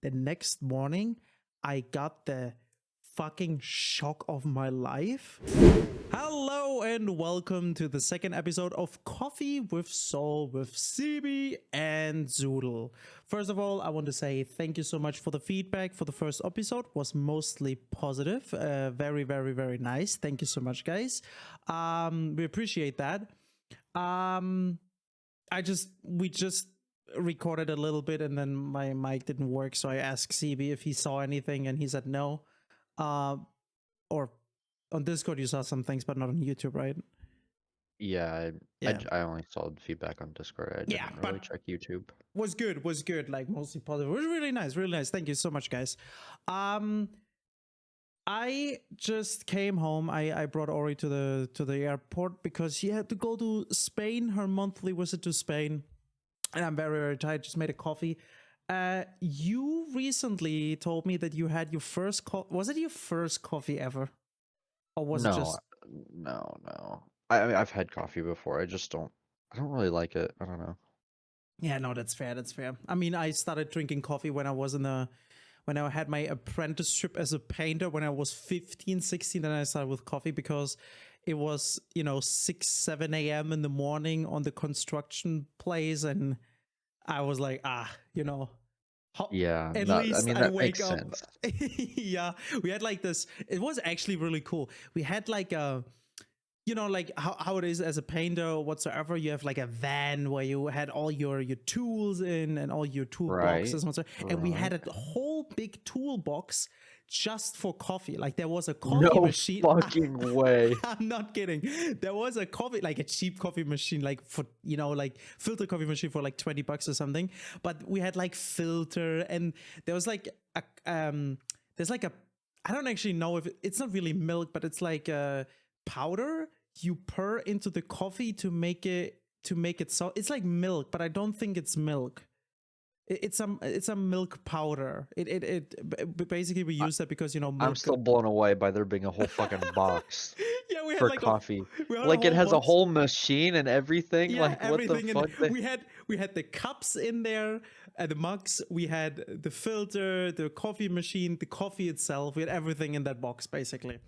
the next morning, I got the fucking shock of my life. Hello and welcome to the second episode of Coffee with Soul with CB and Zoodle. First of all, I want to say thank you so much for the feedback for the first episode. Was mostly positive, very, very, very nice. Thank you so much, guys. We appreciate that. We just recorded a little bit and then my mic didn't work, so I asked CB if he saw anything and he said no. Or on Discord you saw some things, but not on YouTube, right? Yeah, I only saw the feedback on Discord. I didn't really check YouTube. Was good, like mostly positive. It was really nice. Thank you so much, guys. I just came home. I brought Ori to the airport because she had to go to Spain, her monthly visit to Spain. And I'm very, very tired. Just made a coffee. You recently told me that you had your first was it your first coffee ever? Or was it just No. I mean, I've had coffee before. I don't really like it. I don't know. Yeah, no, that's fair. I mean, I started drinking coffee when I had my apprenticeship as a painter when I was 15, 16. Then I started with coffee because it was, 6, 7 a.m. in the morning on the construction place. And I was like, Yeah, at least I wake up. Sense. Yeah, we had like this. It was actually really cool. We had like a, like how it is as a painter or whatsoever. You have like a van where you had all your tools in and all your toolboxes, and we had a whole big toolbox just for coffee. Like there was a coffee machine. No fucking way. I'm not kidding. There was a coffee, like a cheap coffee machine, like for like filter coffee machine for like $20 or something. But we had like filter, and there was like a there's like a, I don't actually know if it's not really milk, but it's like a powder you pour into the coffee to make it so it's like milk, but I don't think it's milk. It's some milk powder. It basically we use that because milk. I'm still blown away by there being a whole fucking box. Yeah, we had for like coffee. Like it has a whole machine and everything. Yeah, like what everything. the fuck? We had the cups in there, the mugs. We had the filter, the coffee machine, the coffee itself. We had everything in that box basically.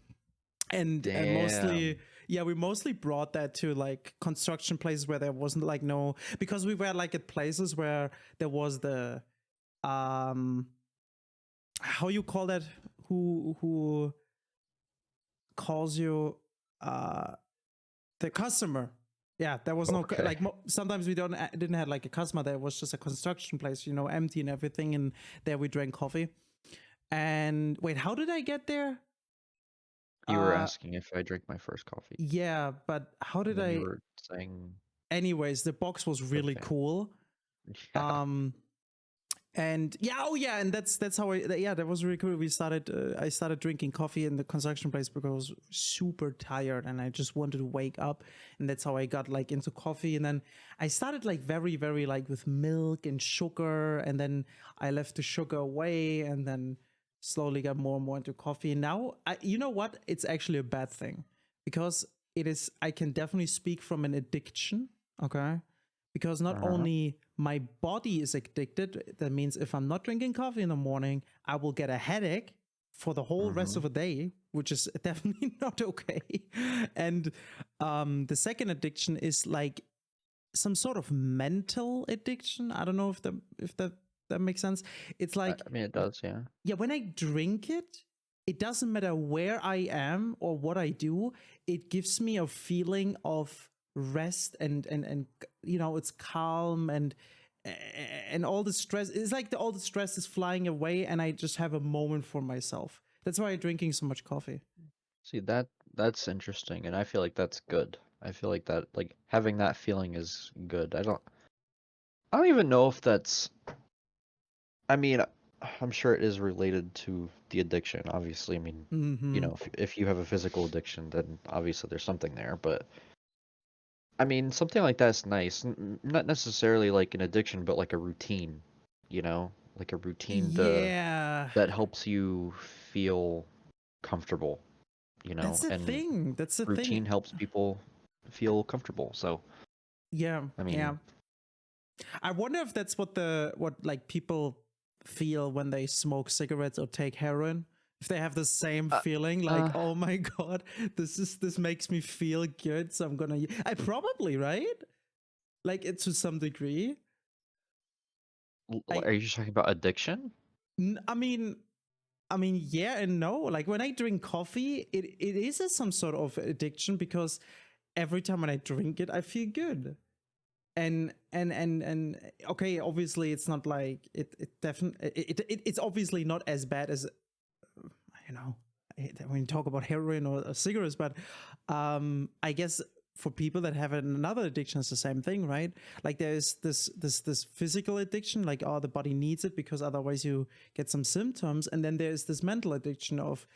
And mostly, yeah, we mostly brought that to like construction places where there wasn't like no, because we were like at places where there was the how you call that, who calls you the customer. Yeah, there was no like sometimes we didn't have like a customer. There was just a construction place, empty and everything, and there we drank coffee. And wait, how did I get there? You were asking if I drank my first coffee. Yeah, but how did I? You were saying. Anyways, the box was really cool. Yeah. And and that's how that was really cool. I started drinking coffee in the construction place because I was super tired and I just wanted to wake up, and that's how I got like into coffee. And then I started like very, very like with milk and sugar, and then I left the sugar away, and then slowly got more and more into coffee. And now you know what? It's actually a bad thing because I can definitely speak from an addiction. Okay. Because not only my body is addicted, that means if I'm not drinking coffee in the morning, I will get a headache for the whole rest of the day, which is definitely not okay. And the second addiction is like some sort of mental addiction. I don't know if that makes sense. It's like, I mean, it does, yeah. Yeah, when I drink it, it doesn't matter where I am or what I do. It gives me a feeling of rest and it's calm, and all the stress, it's like all the stress is flying away, and I just have a moment for myself. That's why I'm drinking so much coffee. See, that's interesting, and I feel like that's good. I feel like that, like having that feeling is good. I don't even know if that's, I mean, I'm sure it is related to the addiction, obviously. I mean, if you have a physical addiction, then obviously there's something there, but I mean, something like that's nice. Not necessarily like an addiction, but like a routine, like a routine that helps you feel comfortable, That's the thing. That's the routine helps people feel comfortable. So yeah, I mean, I wonder if that's what like people feel when they smoke cigarettes or take heroin. If they have the same Uh, feeling, like, uh, oh my god, this makes me feel good, so I'm gonna. I probably, right, like it to some degree. I are you talking about addiction? I mean, yeah and no. Like when I drink coffee, it is some sort of addiction because every time when I drink it, I feel good. And okay, obviously it's not like it definitely it's obviously not as bad as you know when you talk about heroin or cigarettes, but I guess for people that have another addiction, it's the same thing, right? Like there's this physical addiction, like oh the body needs it because otherwise you get some symptoms, and then there's this mental addiction of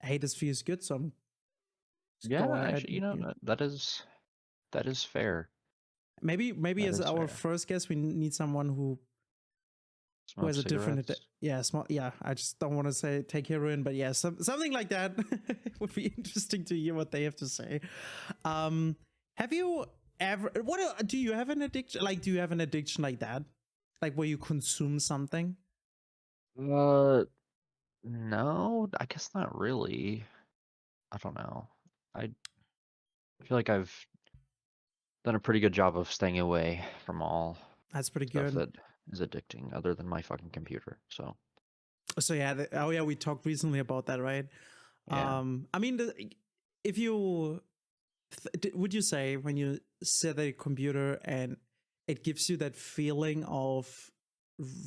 hey, this feels good, so I'm just Yeah, go ahead actually, that is fair. maybe That as is our fair. first guest we need someone who Smoke has a different cigarettes. yeah small yeah I just don't want to say take heroin, but yeah, something like that. Would be interesting to hear what they have to say. um have you ever do you have an addiction, like do you have an addiction like that, like where you consume something? Uh, no, I guess not really. I don't know. I feel like I've done a pretty good job of staying away from all That's pretty stuff good. that is addicting, other than my fucking computer. So So yeah, oh yeah, we talked recently about that, right? yeah. I mean if you would you say when you sit at a computer and it gives you that feeling of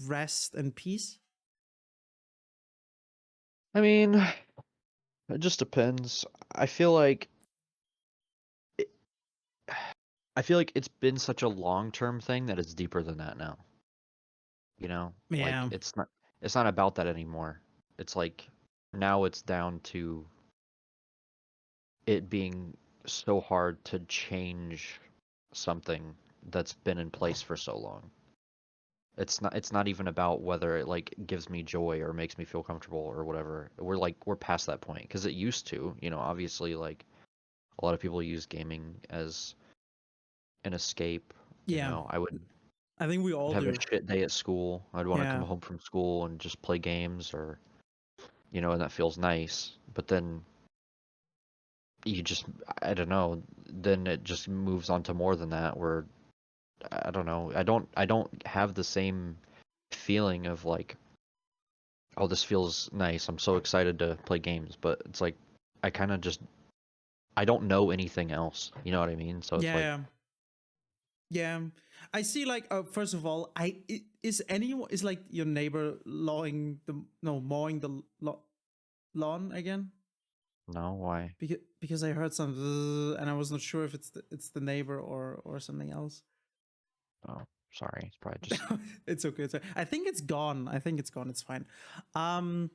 rest and peace? I mean, it just depends. I feel like it, I feel like it's been such a long-term thing that it's deeper than that now. You know, like Yeah. it's not about that anymore. It's like now it's down to it being so hard to change something that's been in place for so long. It's not even about whether it like gives me joy or makes me feel comfortable or whatever. We're past that point because it used to, obviously like a lot of people use gaming as an escape. Yeah. I would I think we I'd all have a do. shit day at school. I'd want to come Yeah. home from school and just play games or and that feels nice. But then you just I don't know, then it just moves on to more than that where I don't know. I don't have the same feeling of like, oh, this feels nice. I'm so excited to play games, but it's like I kind of just I don't know anything else. You know what I mean? So it's Yeah. like Yeah. Yeah. I see, like first of all, is anyone, is like your neighbor mowing the lawn again? no, why? Because I heard some "Zzz," and I was not sure if it's the neighbor or something else. Oh, sorry. It's probably just It's okay. I think it's gone. I think it's gone. It's fine. Um,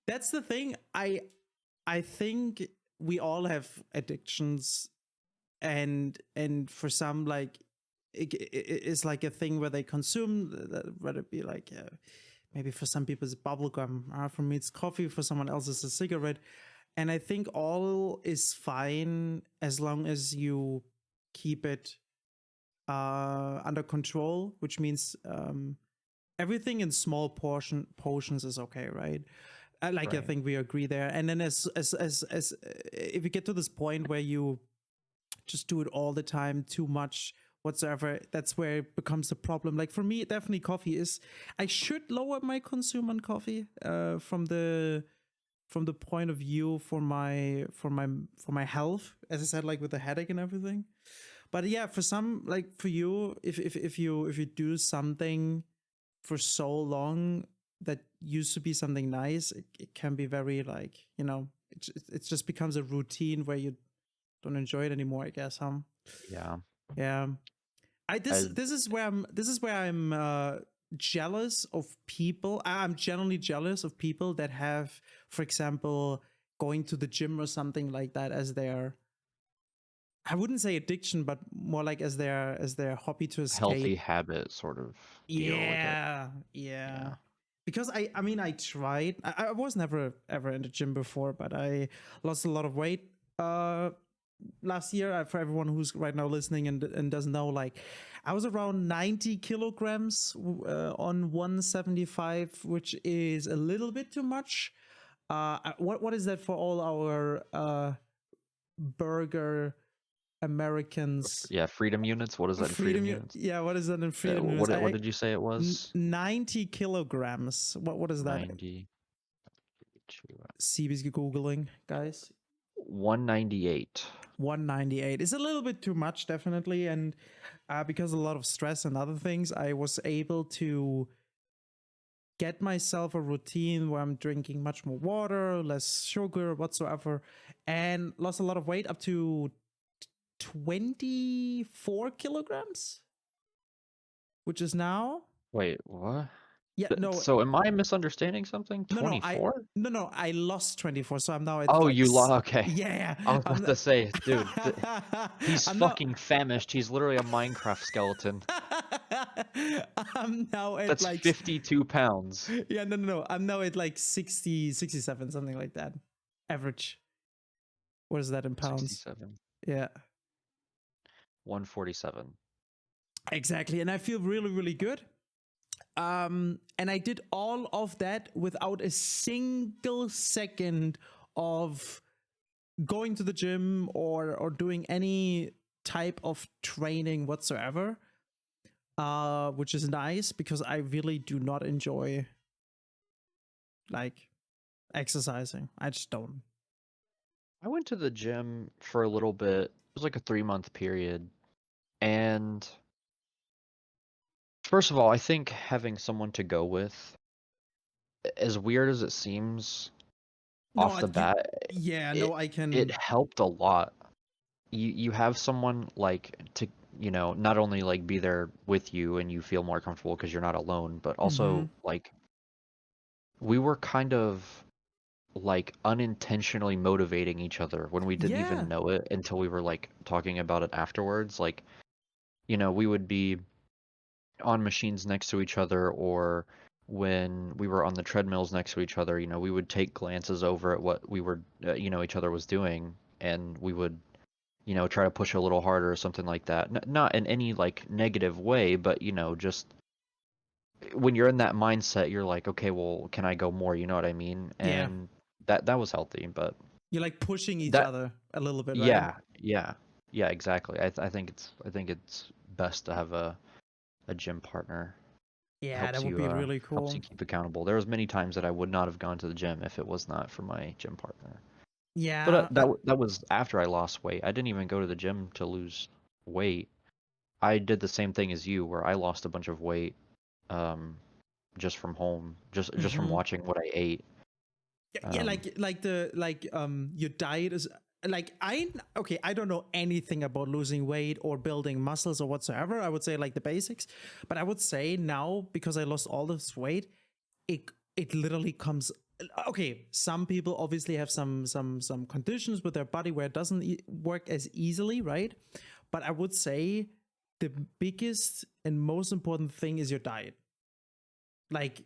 that's the thing. I think we all have addictions, and for some, like it's like a thing where they consume, whether it be like maybe for some people it's bubblegum, for me it's coffee, for someone else it's a cigarette, and I think all is fine as long as you keep it under control, which means everything in small portions is okay, right? Like I right. think we agree there. And then as if you get to this point where you just do it all the time, too much whatsoever, that's where it becomes a problem. Like for me, definitely coffee is. I should lower my consume on coffee from the point of view for my health, as I said, like with the headache and everything. But yeah, for some, like for you, if you do something for so long that used to be something nice, it can be very like, it just becomes a routine where you don't enjoy it anymore, I guess, huh? Yeah. Yeah. I I this is where I'm jealous of people. I'm generally jealous of people that have, for example, going to the gym or something like that as their, I wouldn't say addiction, but more like as their hobby to healthy escape. habit sort of deal like it. Yeah, yeah. Yeah. Because I mean, I tried. I was never ever in the gym before, but I lost a lot of weight last year, for everyone who's right now listening and doesn't know, like I was around 90 kilograms on 175, which is a little bit too much. What is that for all our burger Americans? Yeah, freedom units. What is that in freedom units? Yeah, what is that in freedom units? What did you say it was? 90 kilograms. What is that? 90. CB's googling, guys. 198. 198 is a little bit too much, definitely, and because a lot of stress and other things, I was able to get myself a routine where I'm drinking much more water, less sugar whatsoever, and lost a lot of weight up to 24 kilograms, which is now. Wait, what? Yeah, no. So am I misunderstanding something? 24? No, I lost 24, so I'm now at Oh, like, you lost. Okay. Yeah. I was about to say, dude, he's I'm fucking famished. He's literally a Minecraft skeleton. I'm now at That's like 52 pounds. Yeah, no. I'm now at like 60, 67, something like that. Average. What is that in pounds? 67. Yeah. 147. Exactly. And I feel really, really good. And I did all of that without a single second of going to the gym or doing any type of training whatsoever. Which is nice because I really do not enjoy like exercising. I just don't. I went to the gym for a little bit. It was like a 3-month period. And first of all, I think having someone to go with, as weird as it seems off the bat, it helped a lot. You have someone like to, not only like be there with you and you feel more comfortable because you're not alone, but also like we were kind of like unintentionally motivating each other when we didn't even know it until we were like talking about it afterwards. Like, we would be on machines next to each other, or when we were on the treadmills next to each other, we would take glances over at what we were, each other was doing, and we would, try to push a little harder or something like that. Not in any like negative way, but just when you're in that mindset, you're like, okay, well, can I go more? You know what I mean? And that was healthy, but you're like pushing each other a little bit, right? Yeah, exactly. I think it's best to have a gym partner. Yeah, that would be really cool. Helps you keep accountable. There was many times that I would not have gone to the gym if it was not for my gym partner. Yeah, but that was after I lost weight. I didn't even go to the gym to lose weight. I did the same thing as you, where I lost a bunch of weight, just from home, just from watching what I ate. Yeah, your diet is like I don't know anything about losing weight or building muscles or whatsoever. I would say like the basics, but I would say now, because I lost all this weight, it literally comes. Okay, some people obviously have some conditions with their body where it doesn't work as easily, right? But I would say the biggest and most important thing is your diet. Like,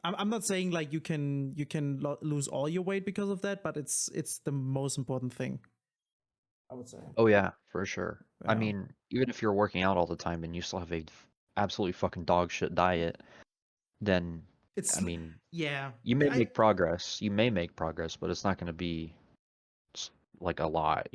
I'm not saying like you can lose all your weight because of that, but it's the most important thing, I would say. Oh yeah, for sure. Yeah. I mean, even if you're working out all the time and you still have a absolutely fucking dog shit diet, then you may make progress. You may make progress, but it's not going to be like a lot,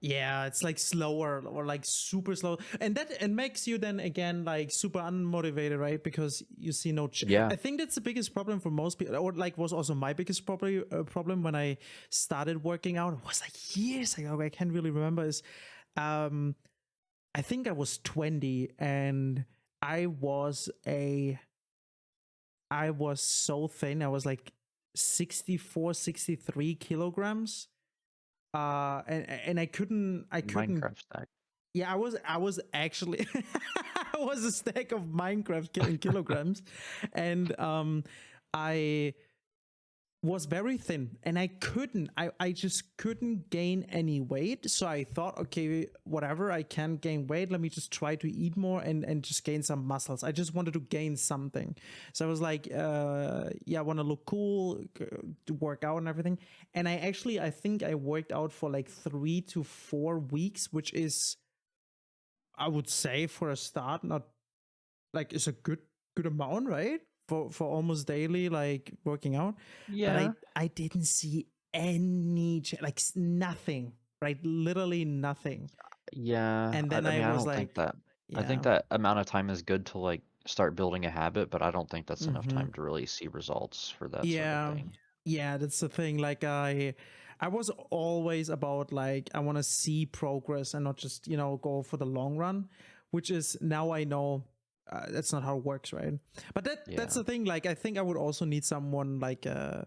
Yeah, it's like slower or like super slow, and that makes you then again like super unmotivated, right? Because you see no I think that's the biggest problem for most people, or like was also my biggest problem when I started working out. It was like years ago. I can't really remember. Is I think I was 20 and I was so thin. I was like 64, 63 kilograms. And I couldn't Minecraft stack. Yeah, I was actually I was a stack of Minecraft kilograms. And I was very thin, and I just couldn't gain any weight. So I thought, okay, whatever, I can gain weight, let me just try to eat more and just gain some muscles. I just wanted to gain something. So I was like, yeah, I want to look cool, to work out and everything. And I think I worked out for like 3 to 4 weeks, which is, I would say, for a start, not like, it's a good amount, right? For almost daily like working out. But Yeah. I didn't see any like nothing, right? Literally nothing. Yeah. And then I I mean, I was don't think like, that. I think yeah. that amount of time is good to like start building a habit, but I don't think that's enough Mm-hmm. time to really see results for that sort of Yeah. thing. Yeah, that's the thing. Like I was always about like, I want to see progress and not just, go for the long run, which is, now I know that's not how it works, right? But that's Yeah. the thing. Like I think I would also need someone like a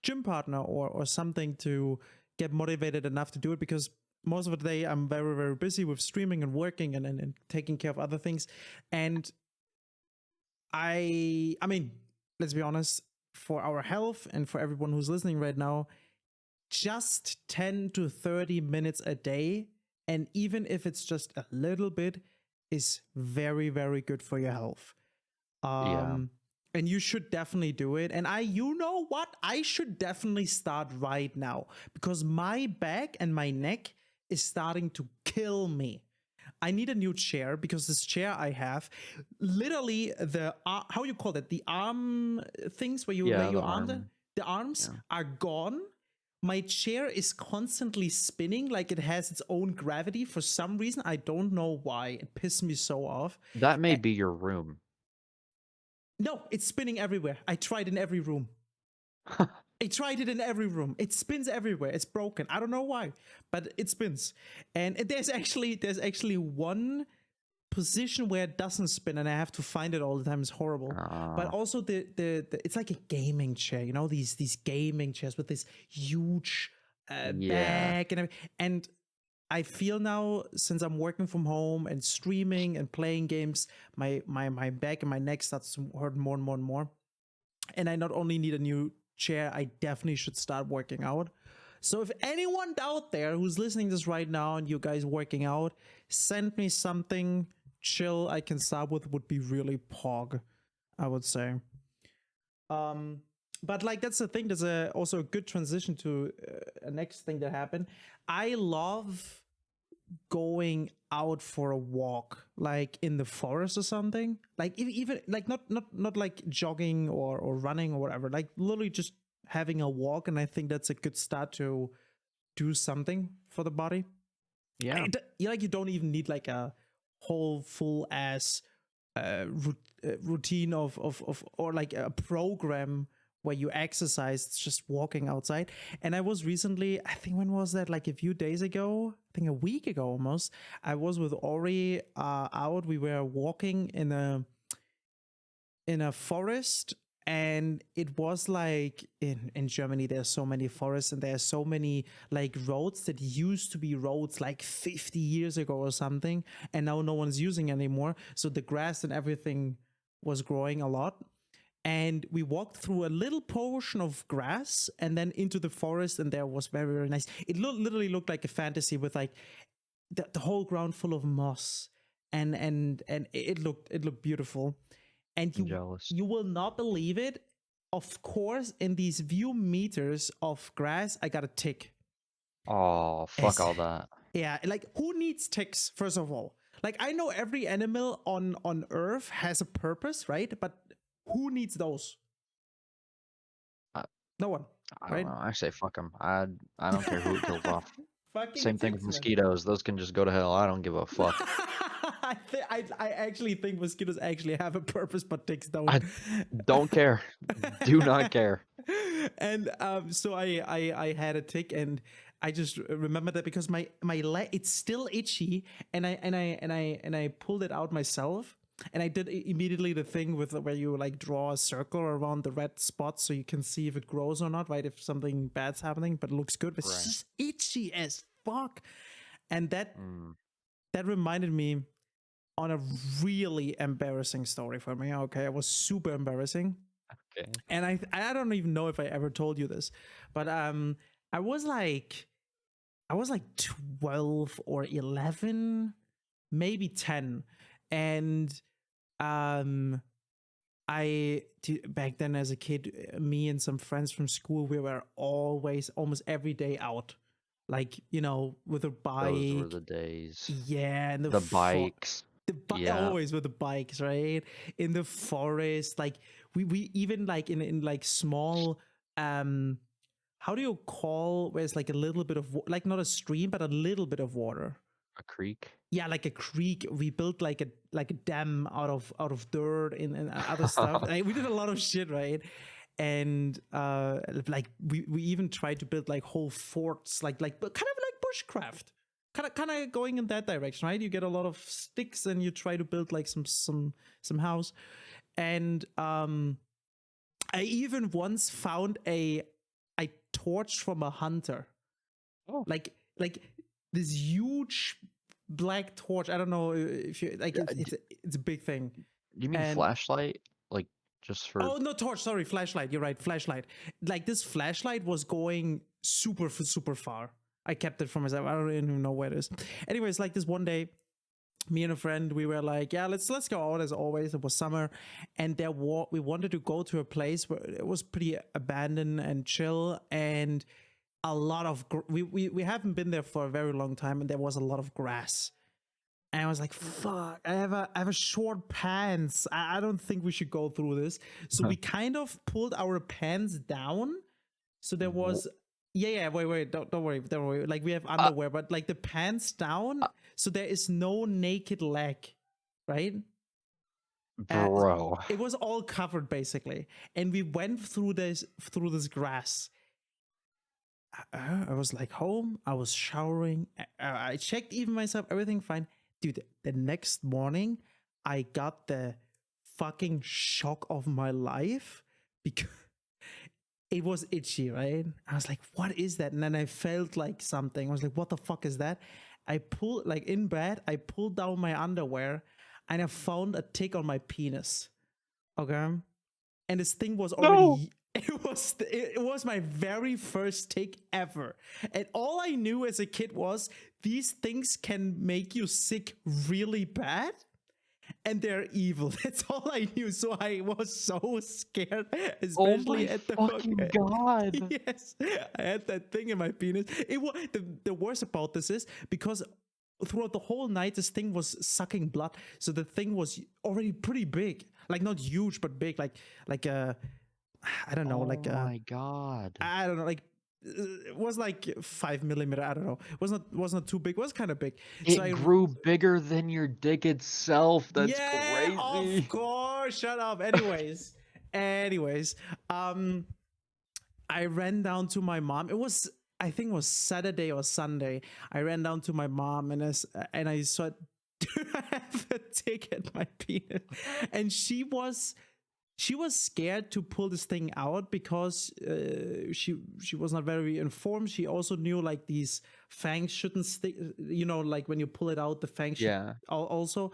gym partner or something to get motivated enough to do it, because most of the day I'm very, very busy with streaming and working and taking care of other things. And I mean, let's be honest, for our health and for everyone who's listening right now, just 10 to 30 minutes a day, and even if it's just a little bit, is very, very good for your health. Yeah. And you should definitely do it. And you know what? I should definitely start right now, because my back and my neck is starting to kill me. I need a new chair, because this chair I have, literally the how you call it, the arm things where you lay Yeah, the your arm there, arm. the arms Yeah. are gone. My chair is constantly spinning, like it has its own gravity for some reason. I don't know why. It pissed me so off. That may Eh, be your room. no, it's spinning everywhere. I tried in every room. I tried it in every room. It spins everywhere. It's broken. I don't know why, but it spins. And there's actually one position where it doesn't spin, and I have to find it all the time. It's horrible. But also the it's like a gaming chair, these gaming chairs with this huge Yeah. back and everything. And I feel now, since I'm working from home and streaming and playing games, my back and my neck starts to hurt more and more and more. And I not only need a new chair, I definitely should start working out. So if anyone out there who's listening to this right now and you guys working out, send me something chill I can start with, would be really pog, I would say. But like, that's the thing. There's also a good transition to a next thing that happened. I love going out for a walk, like in the forest or something, like even like not like jogging or running or whatever, like literally just having a walk. And I think that's a good start to do something for the body. Yeah. Like, you don't even need like a whole full ass routine of or like a program where you exercise. It's just walking outside. And I was recently, I think, when was that, like a few days ago, I think a week ago almost, I was with Ori out. We were walking in a forest, and it was like, in Germany there's so many forests, and there's so many like roads that used to be roads like 50 years ago or something, and now no one's using anymore, so the grass and everything was growing a lot. And we walked through a little portion of grass and then into the forest, and there was very, very nice. It literally looked like a fantasy, with like the whole ground full of moss, and it looked beautiful. And I'm you jealous. you will not believe it. Of course, in these few meters of grass, I got a tick. Oh, fuck As all that. Yeah, like, who needs ticks? First of all, like, I know every animal on Earth has a purpose, right? But who needs those? I, No one, I don't right? know. I say fuck them. I don't care who it kills off. Fucking Same thing with ticks, man. mosquitoes. Those can just go to hell. I don't give a fuck. I actually think mosquitoes actually have a purpose, but ticks don't. I don't care. Do not care. And so I had a tick, and I just remember that, because my leg, it's still itchy, and I pulled it out myself. And I did immediately the thing with where you like draw a circle around the red spot so you can see if it grows or not, right? If something bad's happening, but it looks good. But it's Right. just itchy as fuck. And that Mm. reminded me on a really embarrassing story for me. Okay, it was super embarrassing. Okay. And I don't even know if I ever told you this, but I was like I was like 12 or 11, maybe 10, and um back then as a kid, me and some friends from school, we were always almost every day out, like, you know, with a Those were bike. the days. Yeah, and The bikes. Yeah. always with the bikes, right? In the forest, like we even like in like small um how do you call where it's like a little bit of like not a stream but a little bit of water. A creek. Yeah, like a creek. We built like a dam out of dirt and other stuff. Like, we did a lot of shit, right? And like we even tried to build like whole forts, like kind of like bushcraft, kind of going in that direction, right? You get a lot of sticks and you try to build like some house. And I even once found a torch from a hunter, Oh. like this huge black torch. I don't know if you like it's a big thing. You mean And flashlight? Like just for oh no, torch, sorry, flashlight, you're right, flashlight. Like this flashlight was going super far. I kept it for myself. I don't even know where it is. Anyways, like this one day, me and a friend, we were like, yeah, let's go out as always. It was summer, and we wanted to go to a place where it was pretty abandoned and chill, and a lot of we haven't been there for a very long time, and there was a lot of grass. And I was like, fuck, I have a short pants. I don't think we should go through this. So we kind of pulled our pants down. So there was yeah, wait, don't worry. Like we have underwear, but like the pants down, so there is no naked leg, right? bro. It was all covered basically. And we went through this grass. I was like home. I was showering. I checked even myself. Everything fine, dude. The next morning, I got the fucking shock of my life because it was itchy, right? I was like, "What is that?" And then I felt like something. I was like, "What the fuck is that?" I pulled like in bed. I pulled down my underwear, and I found a tick on my penis. Okay, and this thing was No. already it was my very first tick ever, and all I knew as a kid was these things can make you sick really bad and they're evil. That's all I knew, so I was so scared, Oh especially my at the fucking god. yes, I had that thing in my penis. It was the worst about this is because throughout the whole night this thing was sucking blood, so the thing was already pretty big, like not huge but big, like a I don't know, Oh like my god. I don't know, like it was like 5 millimeter. I don't know. It was not too big. It was kind of big. So It grew bigger than your dick itself. That's yeah, of crazy. course. Shut up. Anyways, I ran down to my mom. I think it was Saturday or Sunday. I ran down to my mom and I saw I have a tick at my penis, and she was scared to pull this thing out because she was not very informed. She also knew like these fangs shouldn't stick, you know, like when you pull it out the fangs should Yeah. also,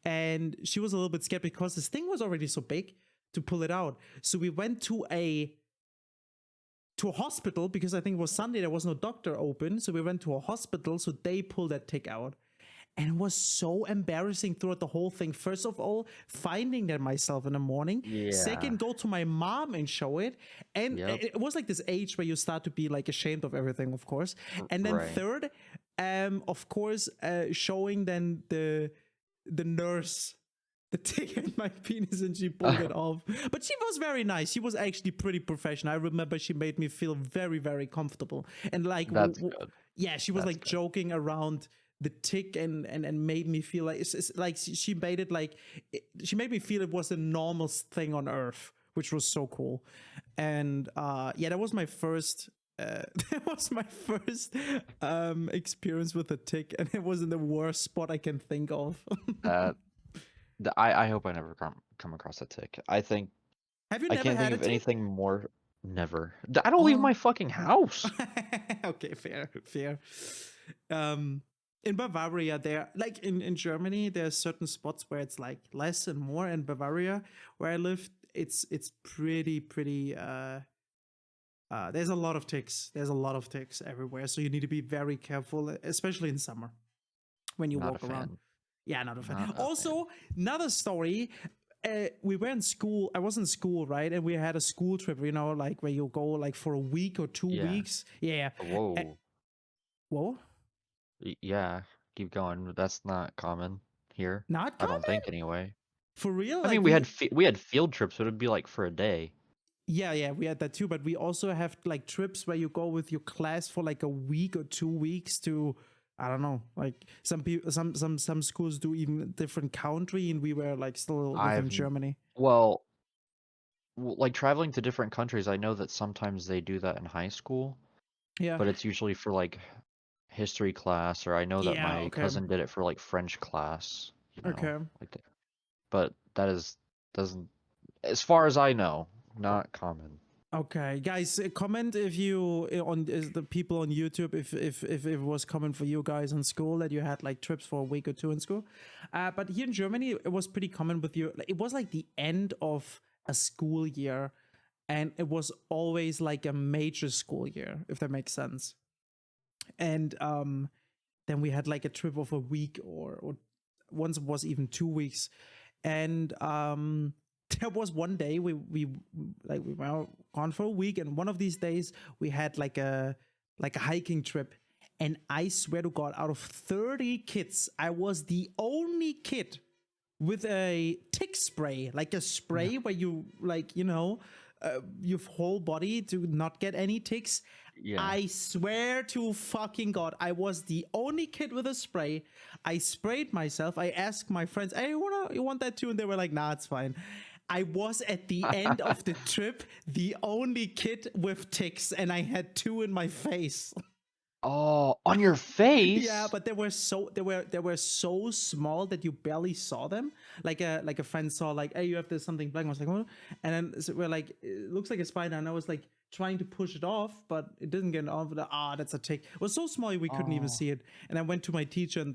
and she was a little bit scared because this thing was already so big to pull it out. So we went to a hospital because I think it was Sunday, there was no doctor open, so we went to a hospital so they pulled that tick out. And it was so embarrassing throughout the whole thing. First of all, finding that myself in the morning. Yeah. Second, go to my mom and show it. And Yep. it was like this age where you start to be like ashamed of everything, of course. And then Right. third, of course, showing then the nurse the tick in my penis and she pulled it off. But she was very nice. She was actually pretty professional. I remember she made me feel very, very comfortable. And like, That's good. yeah, she was That's like good. joking around the tick and made me feel like it's like she made it like she made me feel it was the normal thing on earth, which was so cool. And yeah, that was my first that was my first experience with a tick, and it was in the worst spot I can think of. I hope I never come across a tick. I think Have you I never can't had think a of tick? anything more. Never. I don't leave my fucking house. Okay, fair. In Bavaria, there like in Germany, there are certain spots where it's like less and more. In Bavaria, where I lived, it's pretty there's a lot of ticks. There's a lot of ticks everywhere, so you need to be very careful, especially in summer when you Not a walk around. fan. Yeah, not a fan. Not a fan. Also, another story. We were in school. I was in school, right? And we had a school trip. You know, like where you go like for a week or 2 weeks. Yeah. Whoa. Whoa. Yeah. Keep going. That's not common here. Not I don't common think anyway. for real. I Like mean, we had field trips, but it'd be like for a day. yeah, we had that too. But we also have like trips where you go with your class for like a week or 2 weeks to, I don't know, like some people, some schools do even different country, and we were like still within Germany. Well, like traveling to different countries, I know that sometimes they do that in high school, Yeah. but it's usually for like history class, or I know that Yeah. my Okay. cousin did it for like French class, Okay. like that. But that doesn't, as far as I know, not common. Okay, guys, comment if you on is the people on YouTube if it was common for you guys in school that you had like trips for a week or two in school. But here in Germany, it was pretty common with you. It was like the end of a school year, and it was always like a major school year, if that makes sense. And then we had like a trip of a week, or once it was even 2 weeks, and there was one day we were gone for a week, and one of these days we had like a hiking trip, and I swear to God, out of 30 kids, I was the only kid with a tick spray, like a spray where you like your whole body to not get any ticks. Yeah. I swear to fucking God, I was the only kid with a spray. I sprayed myself. I asked my friends, "Hey, you want that too?" And they were like, "Nah, it's fine." I was at the end of the trip the only kid with ticks, and I had two in my face. Oh, on your face? Yeah, but they were so small that you barely saw them. Like a friend saw like, "Hey, you have this something black." I was like, "Oh," and then so we're like, "It looks like a spider," and I was like trying to push it off, but it didn't get off. That's a tick. It was so small we couldn't even see it. And I went to my teacher, and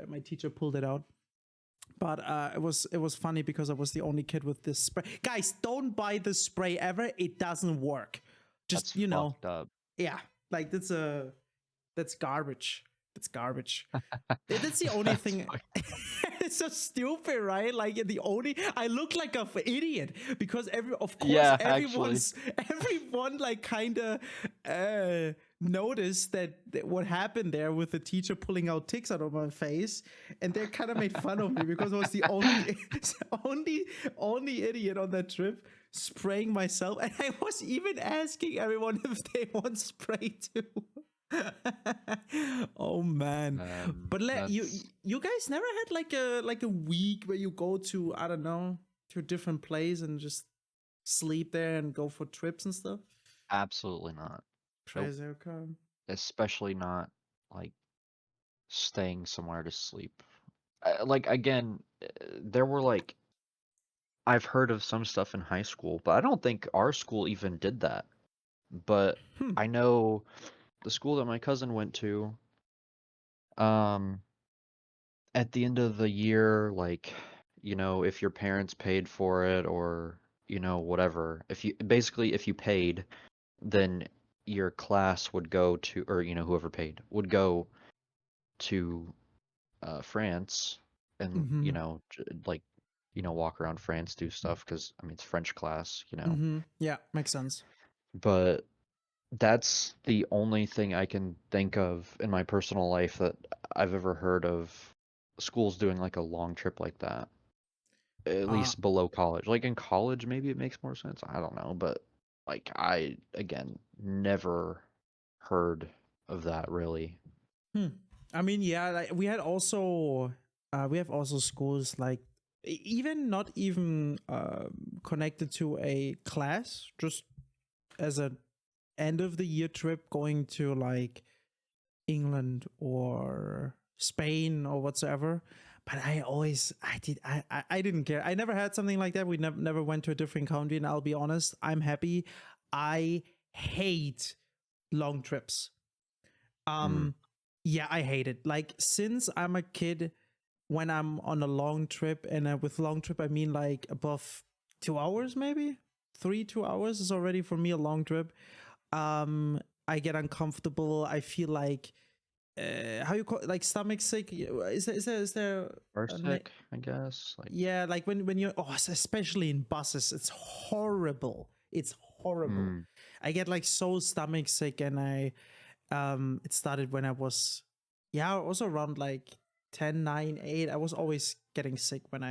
my teacher pulled it out. But it was funny because I was the only kid with this spray. Guys, don't buy this spray ever. It doesn't work. Just That's fucked up. Yeah, like that's garbage. That's garbage. That's the only thing. It's so stupid, right? Like I look like an idiot because everyone like kind of noticed that what happened there with the teacher pulling out ticks out of my face, and they kind of made fun of me because I was the only idiot on that trip spraying myself, and I was even asking everyone if they want spray too. Oh man, but you guys never had like a week where you go to, I don't know, to a different place and just sleep there and go for trips and stuff? Absolutely not. Crazy, okay. Especially not like staying somewhere to sleep. Like again, there were like, I've heard of some stuff in high school, but I don't think our school even did that. But I know the school that my cousin went to, at the end of the year, like, if your parents paid for it, or, whatever, if you paid, then your class would go to, or, whoever paid would go to France, and, like, walk around France, do stuff, because, I mean, it's French class, Yeah, makes sense. But that's the only thing I can think of in my personal life that I've ever heard of schools doing like a long trip like that. At least below college. Like in college, maybe it makes more sense. I don't know. But like I, again, never heard of that really. I mean, yeah, like we have also schools like even not even connected to a class, just as a end of the year trip going to like England or Spain or whatsoever. But I didn't care. I never had something like that. We never went to a different country, and I'll be honest, I'm happy. I hate long trips. Yeah, I hate it. Like since I'm a kid, when I'm on a long trip, and with long trip I mean like above 2 hours, maybe 2 hours is already for me a long trip. I get uncomfortable. I feel like how you call it, like stomach sick. Is there Or a na- sick, I guess. Like, yeah, like when you're especially in buses, it's horrible. It's horrible. mm, I get like so stomach sick, and it started when I was, yeah, also around like 10, 9, 8. I was always getting sick when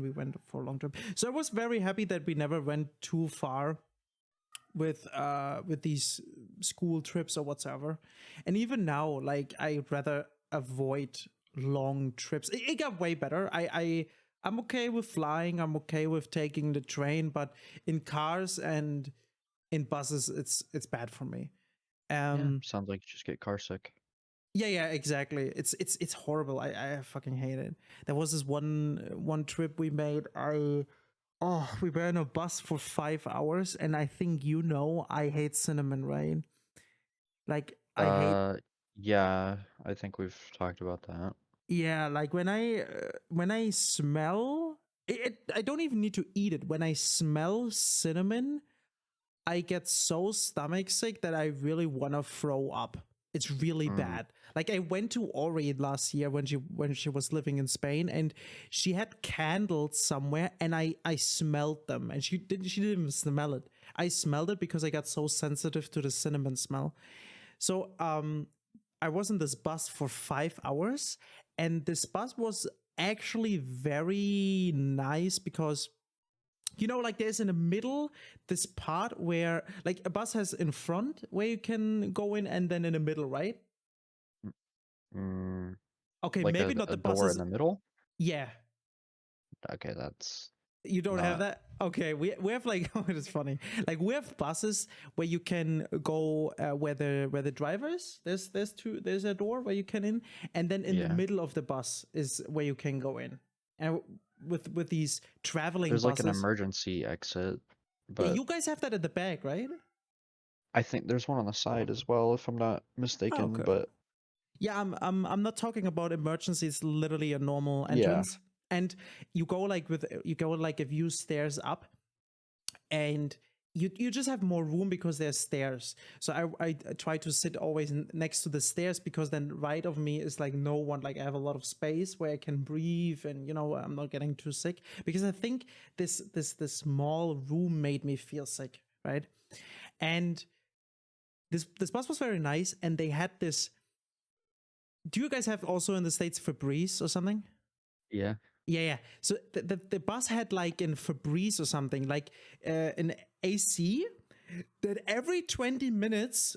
we went for a long trip. So I was very happy that we never went too far with these school trips or whatsoever. And even now, like, I'd rather avoid long trips. It got way better. I'm okay with flying. I'm okay with taking the train, but in cars and in buses, it's bad for me. yeah, Um, sounds like you just get car sick. yeah, exactly. It's horrible. I fucking hate it. There was this one trip we made. We were in a bus for 5 hours, and I think I hate cinnamon, right? Like I hate, Uh, yeah, I think we've talked about that. yeah, like when I smell I don't even need to eat it. When I smell cinnamon, I get so stomach sick that I really want to throw up. It's really Mm, bad. Like I went to Ori last year when she was living in Spain, and she had candles somewhere, and I smelled them, and she didn't even smell it. I smelled it because I got so sensitive to the cinnamon smell. So I was in this bus for 5 hours, and this bus was actually very nice because like there's in the middle this part where like a bus has in front where you can go in, and then in the middle, right? mm, mm, Okay, like maybe not a the door in buses. the middle? Yeah, Okay, that's you don't have not. that. Okay, we have like oh, it's funny. Like we have buses where you can go where the drivers there's a door where you can in, and then in the Yeah. middle of the bus is where you can go in. And with these traveling There's like an buses, emergency exit, yeah, but you guys have that at the back, right? I think there's one on the side as well, if I'm not Oh, mistaken. okay. But Yeah, I'm not talking about emergency. It's literally a normal yeah, entrance, and you go like a few stairs up, and you just have more room because there's stairs. So I try to sit always next to the stairs, because then right of me is like no one. Like I have a lot of space where I can breathe, and I'm not getting too sick, because I think this small room made me feel sick, right? And this bus was very nice, and they had this. Do you guys have also in the States Febreze or something? yeah. Yeah. So the bus had like in Febreze or something, like an AC that every 20 minutes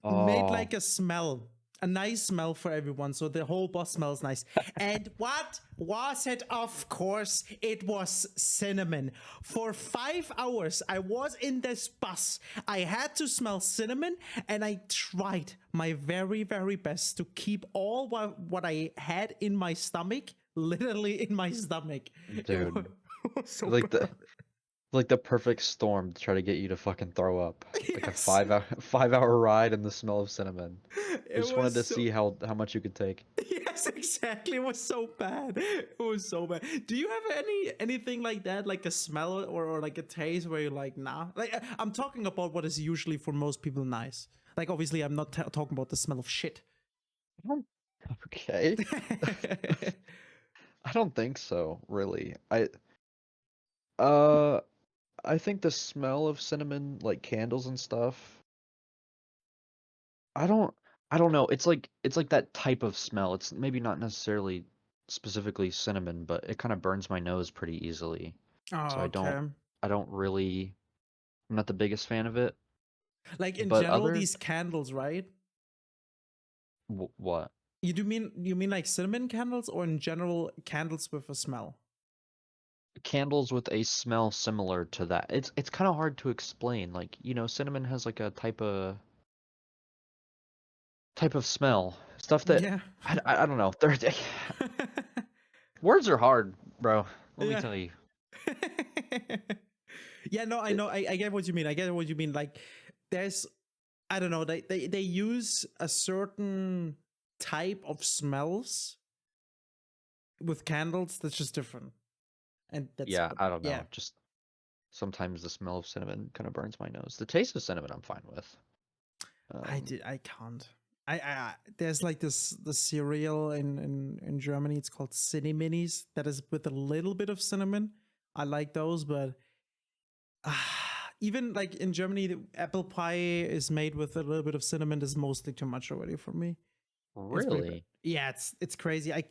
made Oh, like a nice smell for everyone. So the whole bus smells nice. And what was it? Of course, it was cinnamon. For 5 hours, I was in this bus. I had to smell cinnamon, and I tried my very, very best to keep all what I had in my stomach, literally in my stomach. It was, dude, it was so like bad. the perfect storm to try to get you to fucking throw up. Like a Yes, 5 hour 5 hour ride in the smell of cinnamon. I it just wanted was to so. see how much you could take. Yes, exactly. It was so bad. It was so bad. Do you have anything like that, like a smell or like a taste where you're like, nah? Like I'm talking about what is usually for most people nice. Like obviously, I'm not talking about the smell of shit. I don't- Okay. I don't think so, really. Uh I think the smell of cinnamon, like candles and stuff, I don't I don't know. It's like that type of smell. It's maybe not necessarily specifically cinnamon, but it kind of burns my nose pretty easily. So Oh, I don't okay. I don't really I'm not the biggest fan of it. Like in But general, other these candles, right? what? You mean like cinnamon candles, or in general candles with a smell? Candles with a smell similar to that. It's kind of hard to explain. Like, cinnamon has like a type of smell. Stuff that Yeah. I don't know. Words are hard, bro. Let me Yeah. tell you. Yeah, no, I It, know. I get what you mean. I get what you mean. Like, there's, I don't know, they use a certain type of smells with candles that's just different. And that's yeah, what, I don't yeah. know. Just sometimes the smell of cinnamon kind of burns my nose. The taste of cinnamon, I'm fine with. I can't. I there's like the cereal in Germany. It's called Cinni-Minis. That is with a little bit of cinnamon. I like those, but even like in Germany, the apple pie is made with a little bit of cinnamon. Is mostly too much already for me. It's pretty bad. Really? Yeah, it's crazy. I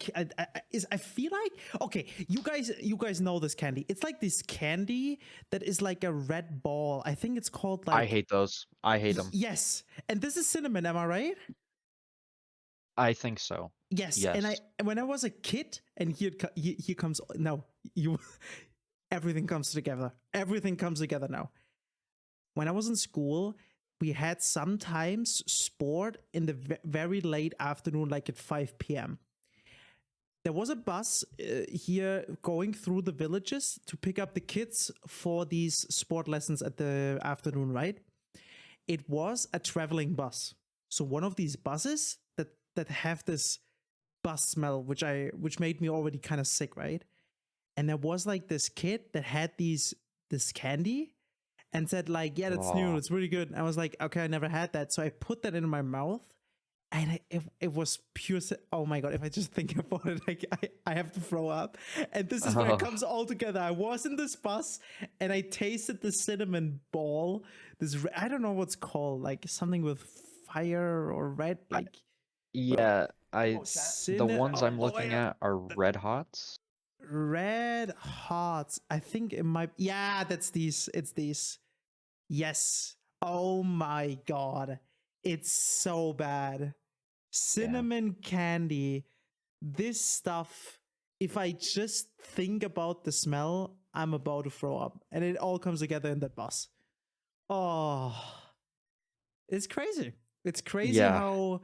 feel like, okay, you guys know this candy. It's like this candy that is like a red ball. I think it's called like, I hate those. I hate them. yes, and this is cinnamon. Am I right? I think so. Yes, Yes. and when I was a kid, and here comes no, you everything comes together. Everything comes together now. When I was in school, we had sometimes sport in the very late afternoon, like at 5 p.m. There was a bus here going through the villages to pick up the kids for these sport lessons at the afternoon, right? It was a traveling bus. So one of these buses that have this bus smell, which made me already kind of sick, right? And there was like this kid that had this candy and said like, yeah, that's new, it's really good. And I was like, okay, I never had that. So I put that in my mouth, and it was pure. Oh my god! If I just think about it, like I have to throw up. And this is where it comes all together. I was in this bus, and I tasted the cinnamon ball. I don't know what's called, like something with fire or red, like. Yeah, the ones I'm looking at are Red Hots. Red Hots. I think it might. Yeah, that's these. It's these. Yes. Oh my god. It's so bad. Cinnamon candy. This stuff, if I just think about the smell, I'm about to throw up. And it all comes together in that bus. Oh. It's crazy. It's crazy how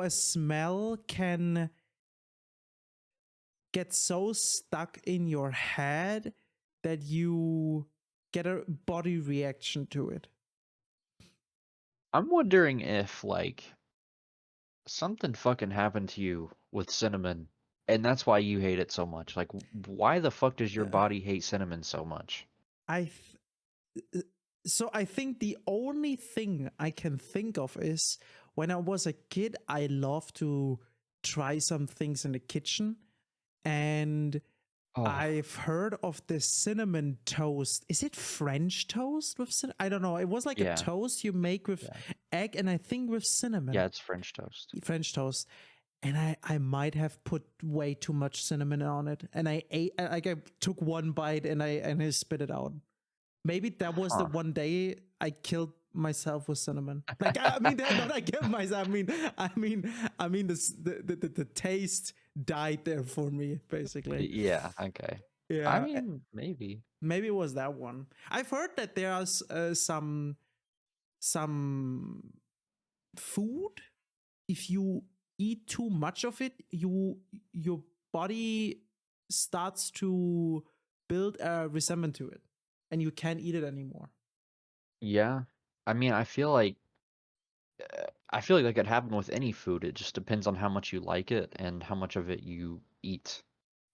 a smell can get so stuck in your head that you get a body reaction to it. I'm wondering if like something fucking happened to you with cinnamon, and that's why you hate it so much. Like, why the fuck does your body hate cinnamon so much? So I think the only thing I can think of is when I was a kid, I loved to try some things in the kitchen, and I've heard of the cinnamon toast. Is it French toast with cinnamon? I don't know. It was like a toast you make with egg and I think with cinnamon. Yeah, it's French toast. French toast. And I might have put way too much cinnamon on it. And I ate, like I took one bite and I spit it out. Maybe that was the one day I killed myself with cinnamon. Like, I mean, not I killed myself. I mean, the taste died there for me, basically. Yeah. Okay. Yeah. I mean, maybe it was that one. I've heard that there's some food. If you eat too much of it, your body starts to build a resentment to it, and you can't eat it anymore. Yeah. I mean, I feel like that could happen with any food. It just depends on how much you like it and how much of it you eat.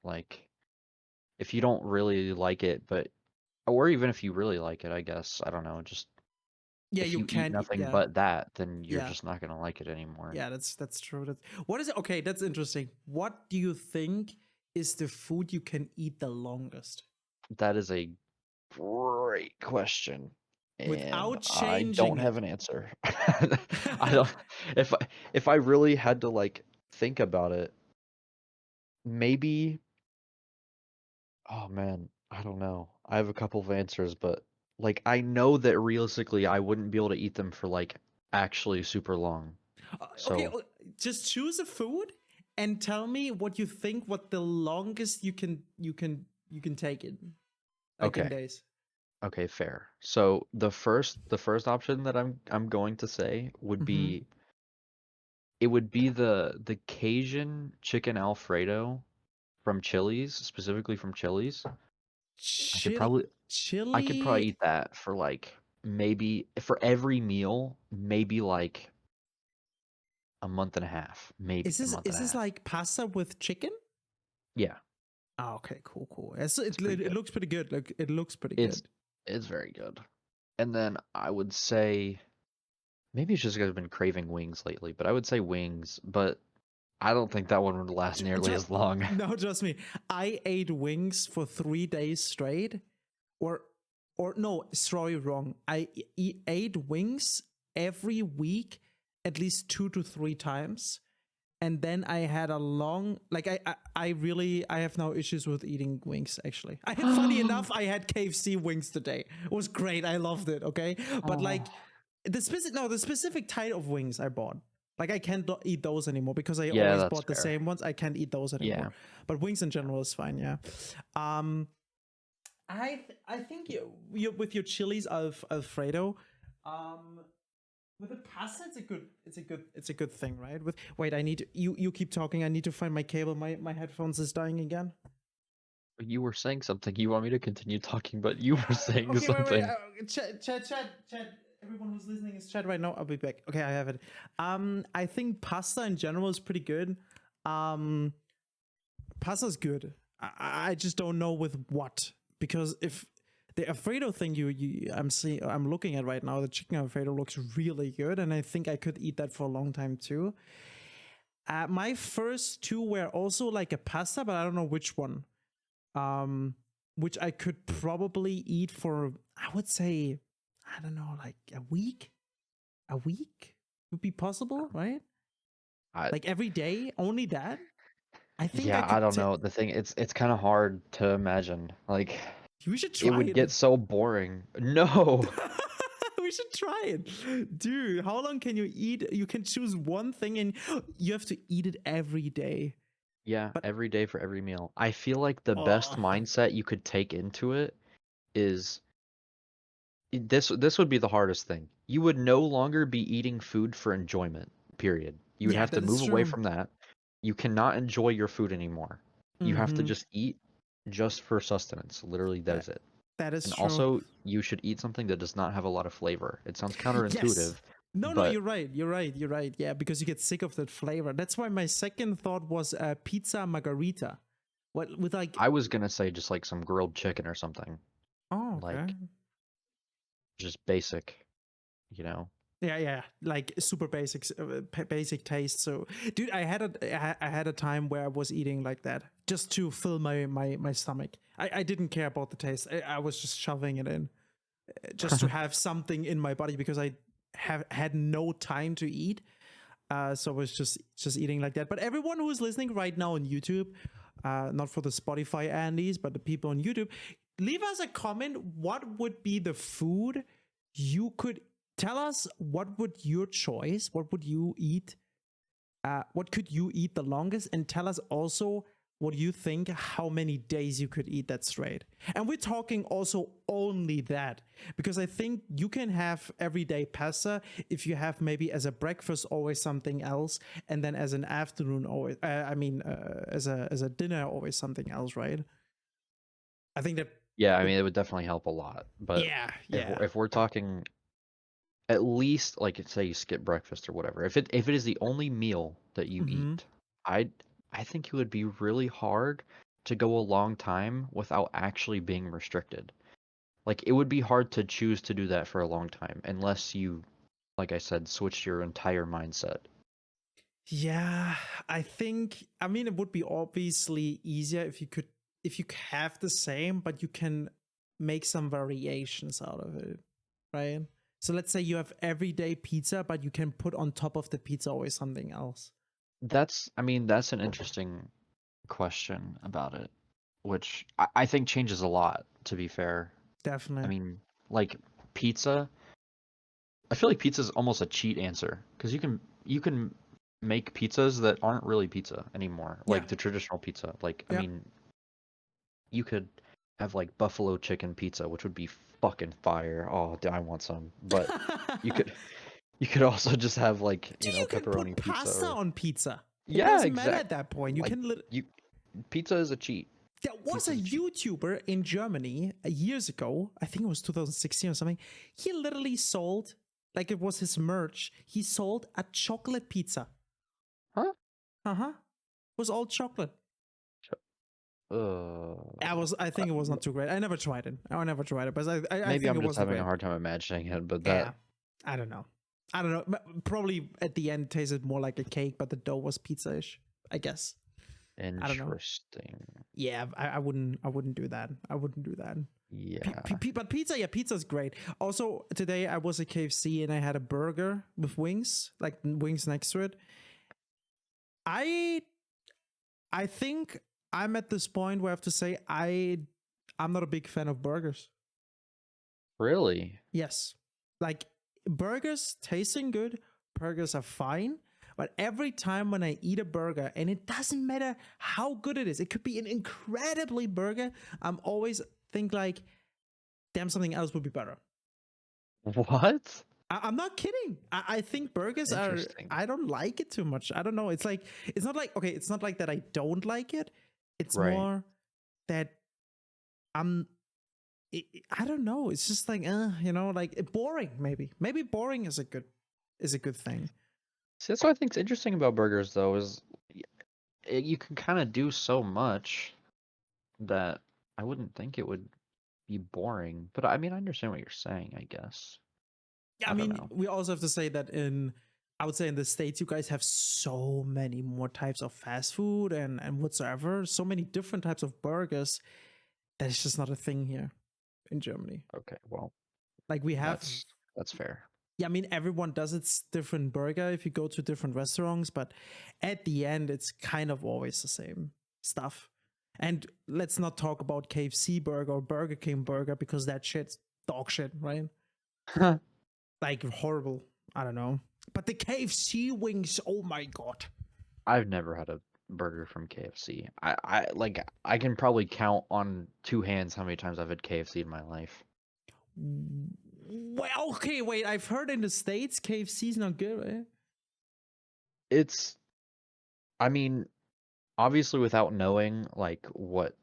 Like, if you don't really like it, or even if you really like it, I guess, I don't know, just if you eat nothing but that, then you're just not gonna like it anymore. Yeah, that's true. What is it? Okay, that's interesting. What do you think is the food you can eat the longest? That is a great question. Without And changing I don't have an answer. I don't. If I really had to like think about it, maybe. Oh man, I don't know. I have a couple of answers, but like I know that realistically I wouldn't be able to eat them for like actually super long. Okay, So just choose a food and tell me what you think. What the longest you can take it? Like in days. Okay, fair. So the first option that I'm going to say would be it would be the Cajun chicken Alfredo from Chili's, specifically from Chili's. I could probably chili. eat that for like maybe for every meal, maybe like a month and a half, maybe Is this like pasta with chicken? Yeah. Oh, okay, cool. It looks pretty good. Like it looks pretty good. It's very good. And then I would say maybe it's just because I've been craving wings lately, but I would say wings, but I don't think that one would last nearly as long. No, trust me. I ate wings for 3 days straight, or no, sorry, wrong. I ate wings every week, at least 2 to 3 times, and then I had a long like I really I have no issues with eating wings actually. Funny enough, I had KFC wings today. It was great. I loved it. Okay, but like Oh. the specific type of wings I bought. Like I can't eat those anymore because I Yeah, always that's bought the fair. same ones. I can't eat those anymore. Yeah. But wings in general is fine. Yeah. Um, I think you with your chilies Alfredo, um, with the pasta, it's a good thing, right? With wait, I need you keep talking. I need to find my cable. My headphones is dying again. You were saying something. You want me to continue talking, but you were saying Okay, wait. something. Chat. Everyone who's listening is chat right now. I'll be back. Okay, I have it. I think pasta in general is pretty good. Um, Pasta's good. I just don't know with what, because if the Alfredo thing I'm looking at right now, the chicken Alfredo looks really good, and I think I could eat that for a long time too. My first two were also like a pasta, but I don't know which one. Which I could probably eat for, I would say, I don't know, like a week. A week would be possible, right? I, Like every day, only that. I think I yeah, I could. don't know. The thing, it's kind of hard to imagine. Like, We should it try would get it. so boring. No. We should try it. Dude, how long can you eat? You can choose one thing and you have to eat it every day. Yeah, But every day for every meal. I feel like the best oh, mindset you could take into it is this would be the hardest thing. You would no longer be eating food for enjoyment, period. You would yeah, have to that is move away true. from that. You cannot enjoy your food anymore. You have to Mm-hmm. just eat just for sustenance. Literally, that That is it. that is And true. also, you should eat something that does not have a lot of flavor. It sounds Yes. counterintuitive, No, but you're right. You're right. You're right. Yeah, because you get sick of that flavor. That's why my second thought was pizza margarita. What with like? I was gonna say just like some grilled chicken or something. Oh, okay. Like just basic, you know. Yeah, like super basic, basic taste. So, dude, I had a time where I was eating like that just to fill my stomach. I didn't care about the taste. I was just shoving it in just to have something in my body because I have had no time to eat. So I was just eating like that. But everyone who is listening right now on YouTube, not for the Spotify Andes, but the people on YouTube, leave us a comment. What would be the food you could tell us? What would your choice? What would you eat? What could you eat the longest? And tell us also what you think, how many days you could eat that straight. And we're talking also only that, because I think you can have everyday pasta if you have maybe as a breakfast always something else, and then as an afternoon always, as a dinner always something else, right? I think that Yeah, I would, mean, it would definitely help a lot. But yeah. if we're talking at least like say you skip breakfast or whatever, if it is the only meal that you Mm-hmm. eat, I I think it would be really hard to go a long time without actually being restricted. Like it would be hard to choose to do that for a long time unless you, like I said, switched your entire mindset. Yeah, I think, I mean, it would be obviously easier if you have the same, but you can make some variations out of it, right? So let's say you have everyday pizza, but you can put on top of the pizza always something else. I mean, that's an interesting question about it, which I think changes a lot, to be fair. I Definitely. mean, like pizza, I feel like pizza is almost a cheat answer because you can make pizzas that aren't really pizza anymore, Yeah. like the traditional pizza. Like, I Yeah. mean, you could have like buffalo chicken pizza, which would be fucking fire. Oh, I want some. But you could you could also just have like, Dude, you can put pepperoni pizza pasta or on pizza. It yeah, doesn't matter exact. at that point. You Like can you pizza is a cheat. There was a Pizza's a cheat. YouTuber in Germany years ago. I think it was 2016 or something. He literally sold, like it was his merch. He sold a chocolate pizza. Huh? Uh huh. It was all chocolate. I think it was not too great. I never tried it. But I maybe think I'm it just wasn't having a great. hard time imagining it, but Yeah, that I don't know. Probably at the end tasted more like a cake, but the dough was pizza-ish. I guess. I don't know. interesting. Yeah, I wouldn't. I wouldn't do that. I wouldn't do that. Yeah. But pizza, yeah, pizza's great. Also, today I was at KFC and I had a burger with wings, like wings next to it. I I think I'm at this point where I have to say I'm not a big fan of burgers. Really? Yes. Like burgers tasting good, burgers are fine, but every time when I eat a burger, and it doesn't matter how good it is, it could be an incredibly burger, I'm always think like, damn, something else would be better. What? I'm not kidding. I think burgers are. Interesting. I don't like it too much. I don't know. It's like it's not like okay. It's not like that. I don't like it. It's Right. more that I'm. I don't know. It's just like like boring. Maybe boring is a good thing. See, that's what I think's interesting about burgers, though, is you can kind of do so much that I wouldn't think it would be boring. But I mean, I understand what you're saying, I guess. Yeah, I I don't mean, know. we also have to say that I would say in the States, you guys have so many more types of fast food and whatsoever, so many different types of burgers that it's just not a thing here in Germany. Okay, well, Like we have, that's fair. yeah, I mean, everyone does its different burger if you go to different restaurants, but at the end, it's kind of always the same stuff. And let's not talk about KFC burger or Burger King burger because that shit's dog shit, right? Like horrible. I don't know. But the KFC wings, oh my god. I've never had a burger from KFC. I can probably count on two hands how many times I've had KFC in my life. Well, okay, wait. I've heard in the States KFC's not good, right? It's, I mean, obviously without knowing like what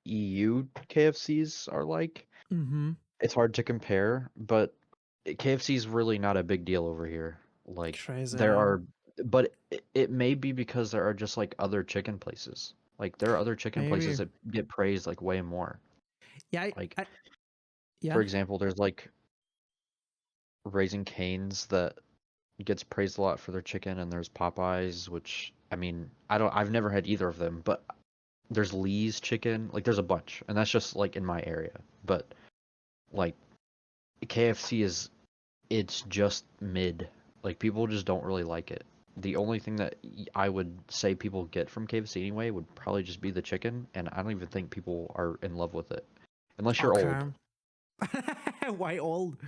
EU KFCs are like, Mm-hmm. it's hard to compare, but KFC is really not a big deal over here. Like Crazy. there are, but it may be because there are just like other chicken places. Like there are other chicken places Maybe. that get praised like way more. Yeah, Like yeah. for example, there's like Raising Cane's that gets praised a lot for their chicken, and there's Popeyes, which I mean, I've never had either of them, but there's Lee's chicken, like there's a bunch, and that's just like in my area. But like KFC it's just mid. Like people just don't really like it. The only thing that I would say people get from KFC anyway would probably just be the chicken, and I don't even think people are in love with it, unless you're old. Okay. Why old?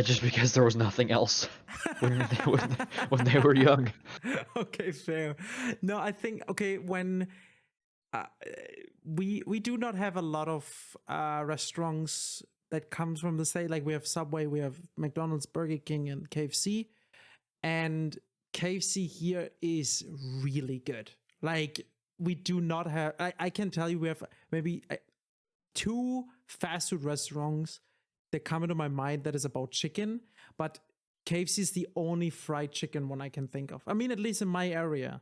Just because there was nothing else when they were young. Okay, fair. No, I think okay when uh, we do not have a lot of restaurants that comes from the state. Like we have Subway, we have McDonald's, Burger King, and KFC. And KFC here is really good. Like we do not have. I can tell you we have maybe two fast food restaurants that come into my mind that is about chicken, but KFC is the only fried chicken one I can think of. I mean, at least in my area.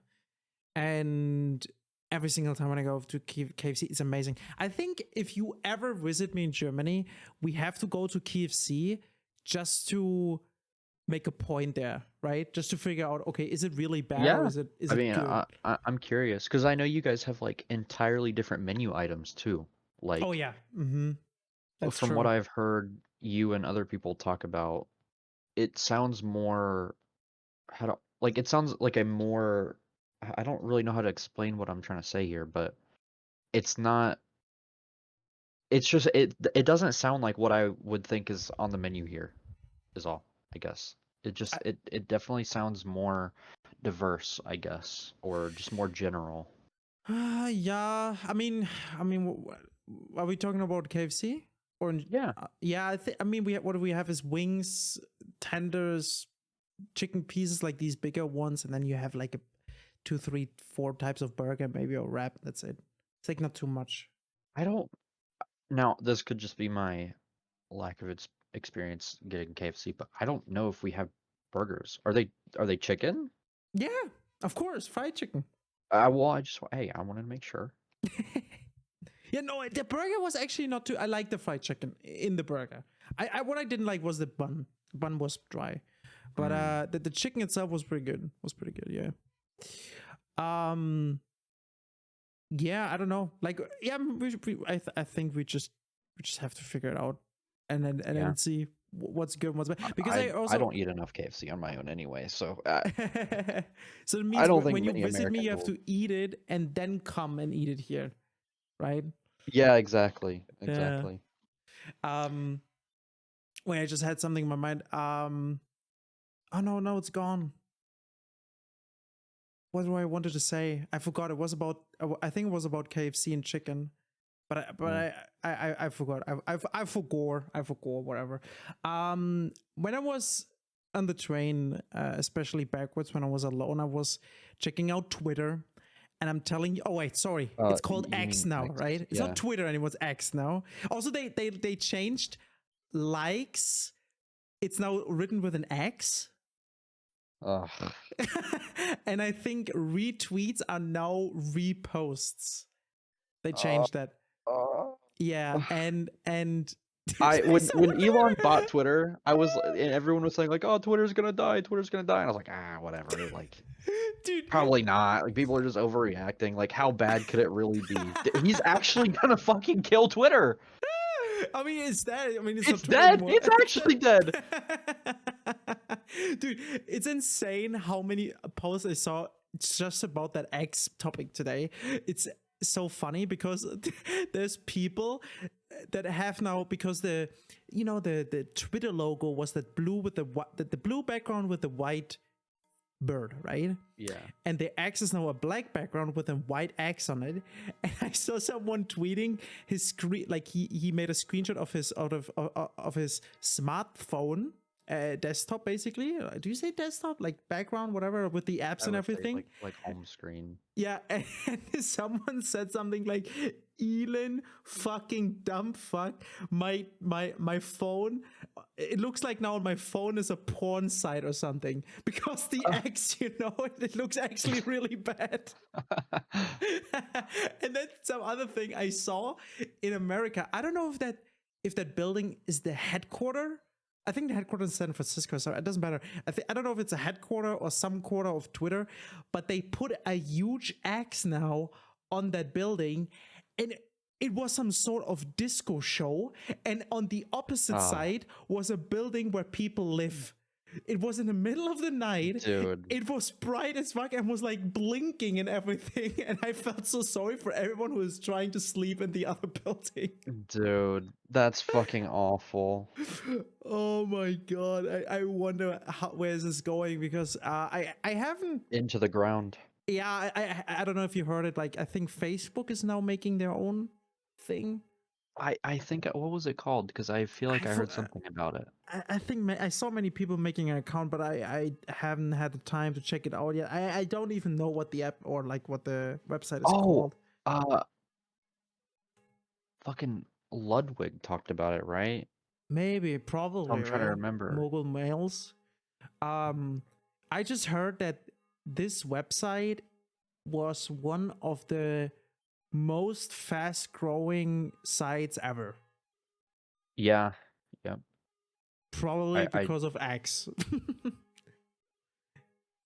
And every single time when I go to KFC, it's amazing. I think if you ever visit me in Germany, we have to go to KFC just to make a point there, right? Just to figure out, okay, is it really bad or Yeah. is I it mean, good? I'm curious because I know you guys have like entirely different menu items too. Oh Like yeah, that's from what true. I've heard you and other people talk about, it sounds more how to like it sounds like a more I don't really know how to explain what I'm trying to say here, but it's not it's just it doesn't sound like what I would think is on the menu here is all, I guess. I, It definitely sounds more diverse, I guess, or just more general. yeah, I mean, are we talking about KFC or? Yeah. Yeah, I think. I mean, what do we have is wings, tenders, chicken pieces like these bigger ones, and then you have like a two, three, four types of burger, maybe a wrap. That's it. It's like not too much. I don't now this could just be my lack of its experience getting KFC, but I don't know if we have burgers. Are they chicken? Yeah, of course, fried chicken. Well, I wanted to make sure. Yeah, no, the burger was actually not too. I like the fried chicken in the burger. I what I didn't like was the bun. The bun was dry, but the chicken itself was pretty good. Was pretty good, yeah. Yeah, I don't know. Like, yeah, I think we just have to figure it out, and Yeah. then see what's good and what's bad. Because I I also don't eat enough KFC on my own anyway, so so it I means don't think when you many visit me, Americans you have will. to eat it and then come and eat it here, right? Yeah, exactly, Yeah. exactly. Wait, I just had something in my mind. Oh no, it's gone. What do I wanted to say? I forgot. It was about. I think it was about KFC and chicken. But I forgot. I forgot. I forgot. Whatever. When I was on the train, especially backwards when I was alone, I was checking out Twitter, and I'm telling you. Oh wait, sorry. It's called You X mean now, X? right? It's Yeah. not Twitter anymore. It's X now. Also, they changed likes. It's now written with an X. Ugh. And I think retweets are now reposts. They Uh, changed that. uh, Yeah, and I I saw when Elon bought whatever. Twitter, I was and everyone was saying like, "Oh, Twitter's gonna die, Twitter's gonna die," and I was like, "Ah, whatever." Like, Dude, probably not. Like, people are just overreacting. Like, how bad could it really be? He's actually gonna fucking kill Twitter. I mean, it's dead. I mean, it's not It's Twitter dead. anymore. It's actually dead. Dude, it's insane how many posts I saw just about that X topic today. It's so funny because there's people that have now, because the Twitter logo was that blue with the blue background with the white bird, right? Yeah. And the X is now a black background with a white X on it. And I saw someone tweeting his screen, like he made a screenshot of his of his smartphone desktop, basically. Do you say desktop, like background, whatever, with the apps I and would say everything? like home screen. Yeah, and someone said something like, "Elon, fucking dumb fuck, my phone. It looks like now my phone is a porn site or something because the X, it looks actually really bad." And then some other thing I saw in America. I don't know if that building is the headquarter. I think the headquarters in San Francisco, so it doesn't matter. I don't know if it's a headquarter or some quarter of Twitter, but they put a huge X now on that building, and it was some sort of disco show. And on the opposite side was a building where people live. It was in the middle of the night. Dude. It was bright as fuck and was like blinking and everything. And I felt so sorry for everyone who was trying to sleep in the other building. Dude, that's fucking awful. Oh my god! I wonder where is this going, because I haven't. Into the ground. Yeah, I don't know if you heard it. Like, I think Facebook is now making their own thing. I think what was it called? Because I feel like I heard something about it. I think I saw many people making an account, but I haven't had the time to check it out yet. I don't even know what the app or like what the website is called. Fucking Ludwig talked about it, right? Maybe, probably, I'm trying to right? remember. Mogul Mails. I just heard that this website was one of the most fast growing sites ever. Yeah. Probably because of X.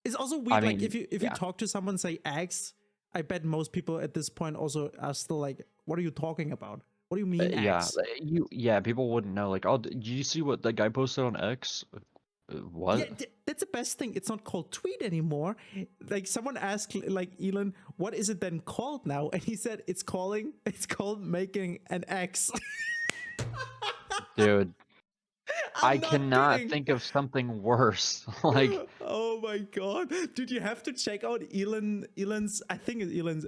It's also weird, like if you talk to someone, say X, I bet most people at this point also are still like, what are you talking about? What do you mean X? People wouldn't know. Like, oh, did you see what that guy posted on X? What? Yeah, that's the best thing. It's not called tweet anymore. Like, someone asked, like, Elon, what is it then called now? And he said it's called making an X. Dude, I cannot kidding. think of something worse. Like, oh my god, dude, you have to check out Elon's. I think it's Elon's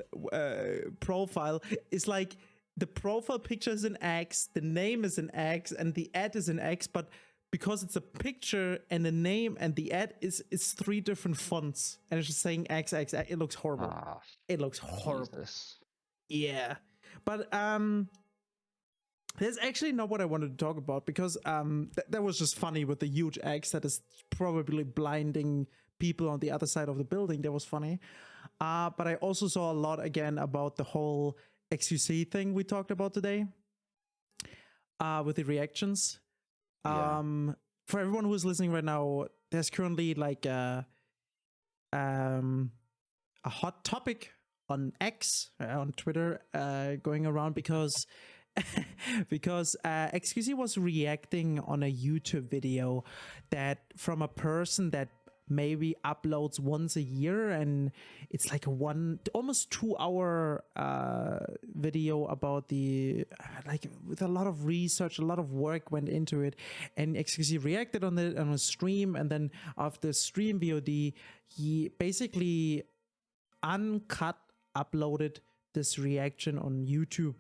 profile. It's like the profile picture is an X, the name is an X, and the ad is an X, but because it's a picture and the name and the ad is three different fonts, and it's just saying X. It looks horrible. It looks horrible. Jesus. Yeah, but that's actually not what I wanted to talk about, because that was just funny with the huge X that is probably blinding people on the other side of the building. That was funny. But I also saw a lot again about the whole xQc thing we talked about today, with the reactions. Yeah. For everyone who's listening right now, there's currently like a hot topic on X, on Twitter, going around because because xQc was reacting on a YouTube video that from a person that maybe uploads once a year, and it's like a almost 2 hour video about the like with a lot of research, a lot of work went into it, and xQc reacted on it on a stream, and then after stream VOD, he basically uncut uploaded this reaction on YouTube,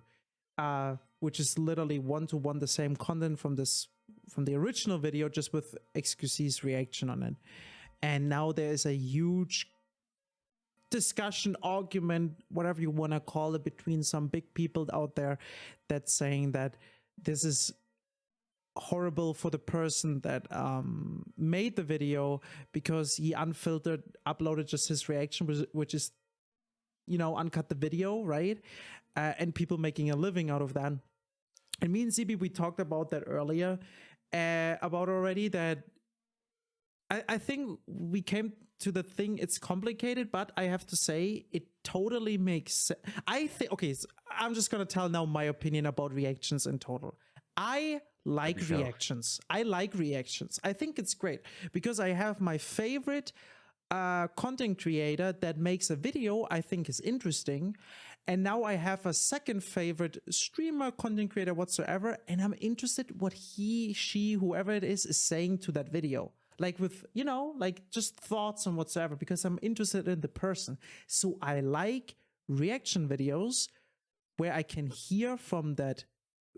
which is literally one-to-one the same content from the original video, just with xQc's reaction on it. And now there is a huge discussion, argument, whatever you want to call it, between some big people out there that's saying that this is horrible for the person that made the video, because he unfiltered uploaded just his reaction, which is, uncut the video, right? And people making a living out of that. And me and CB, we talked about that earlier, about already that I think we came to the thing, it's complicated, but I have to say it totally makes sense. I think, okay, so I'm just going to tell now my opinion about reactions in total. I like reactions. I like reactions. I think it's great because I have my favorite content creator that makes a video I think is interesting. And now I have a second favorite streamer, content creator whatsoever, and I'm interested what he, she, whoever it is saying to that video. Like with, like just thoughts and whatsoever, because I'm interested in the person. So I like reaction videos where I can hear from that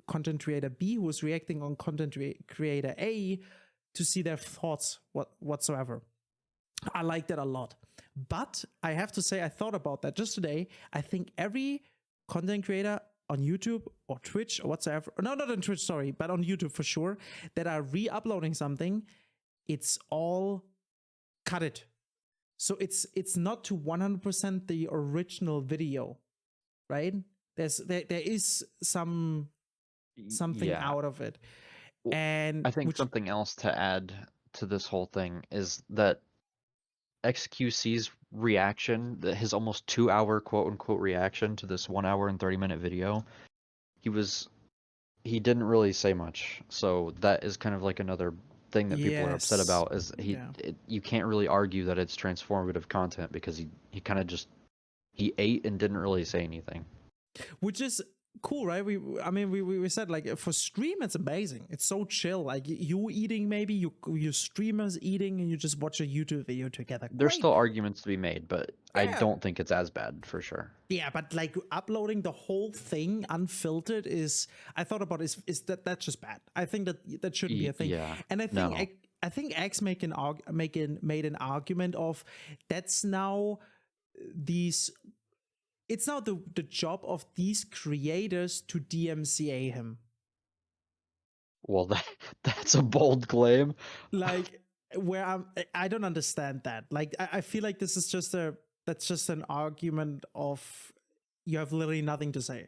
content creator B who is reacting on content creator A to see their thoughts whatsoever. I like that a lot. But I have to say, I thought about that just today. I think every content creator on YouTube or Twitch or whatsoever, no, not on Twitch, sorry, but on YouTube for sure, that are re-uploading something, it's all cut it. So it's not to 100% the original video, right? There is something out of it. Well, And I think something else to add to this whole thing is that xQc's reaction, his almost 2 hour quote unquote reaction to this 1 hour and 30-minute video, he didn't really say much. So that is kind of like another thing that people are upset about, is you can't really argue that it's transformative content because he kind of just ate and didn't really say anything, which is cool, right? We said, like, for stream it's amazing, it's so chill, like you eating, maybe your streamers eating, and you just watch a YouTube video together. There's still arguments to be made, but I don't think it's as bad, for sure. Yeah, but like uploading the whole thing unfiltered is, I thought about is that's just bad. I think that shouldn't be a thing. And I think I think X made an argument of that's now it's now the job of these creators to DMCA him. Well, that's a bold claim. Like, where I don't understand that. Like, I feel like this is that's just an argument of you have literally nothing to say.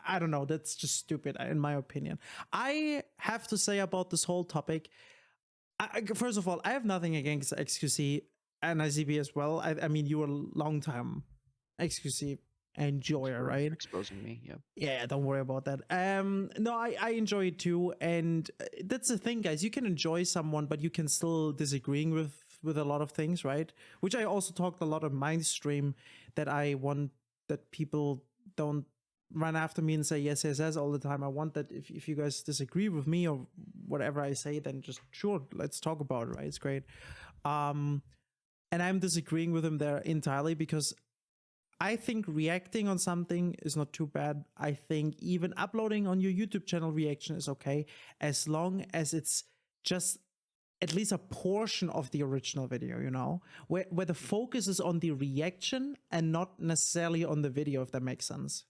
I don't know. That's just stupid, in my opinion. I have to say about this whole topic, first of all, I have nothing against xQc and ICB as well. I mean, you were a long time xQc enjoyer, right? Exposing me, yeah. Yeah, don't worry about that. No, I enjoy it too, and that's the thing, guys. You can enjoy someone, but you can still disagreeing with a lot of things, right? Which I also talked a lot on my stream, that I want that people don't run after me and say yes all the time. I want that if you guys disagree with me or whatever I say, then just sure, let's talk about it, right? It's great. And I'm disagreeing with him there entirely, because I think reacting on something is not too bad. I think even uploading on your YouTube channel reaction is okay, as long as it's just at least a portion of the original video, where the focus is on the reaction and not necessarily on the video, if that makes sense.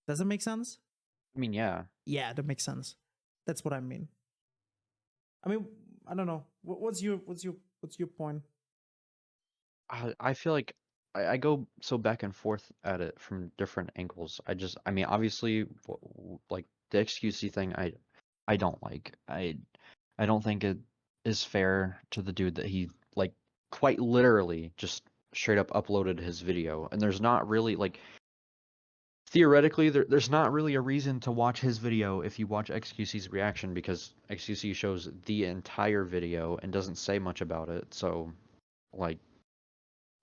Does it make sense? I mean, yeah. Yeah, that makes sense. That's what I mean. I mean, I don't know. What's your point? I feel like I go so back and forth at it from different angles. I mean, obviously, like the XQC thing, I don't like. I don't think it is fair to the dude that he like quite literally just straight up uploaded his video, and there's not really like theoretically there's not really a reason to watch his video if you watch XQC's reaction because XQC shows the entire video and doesn't say much about it. So like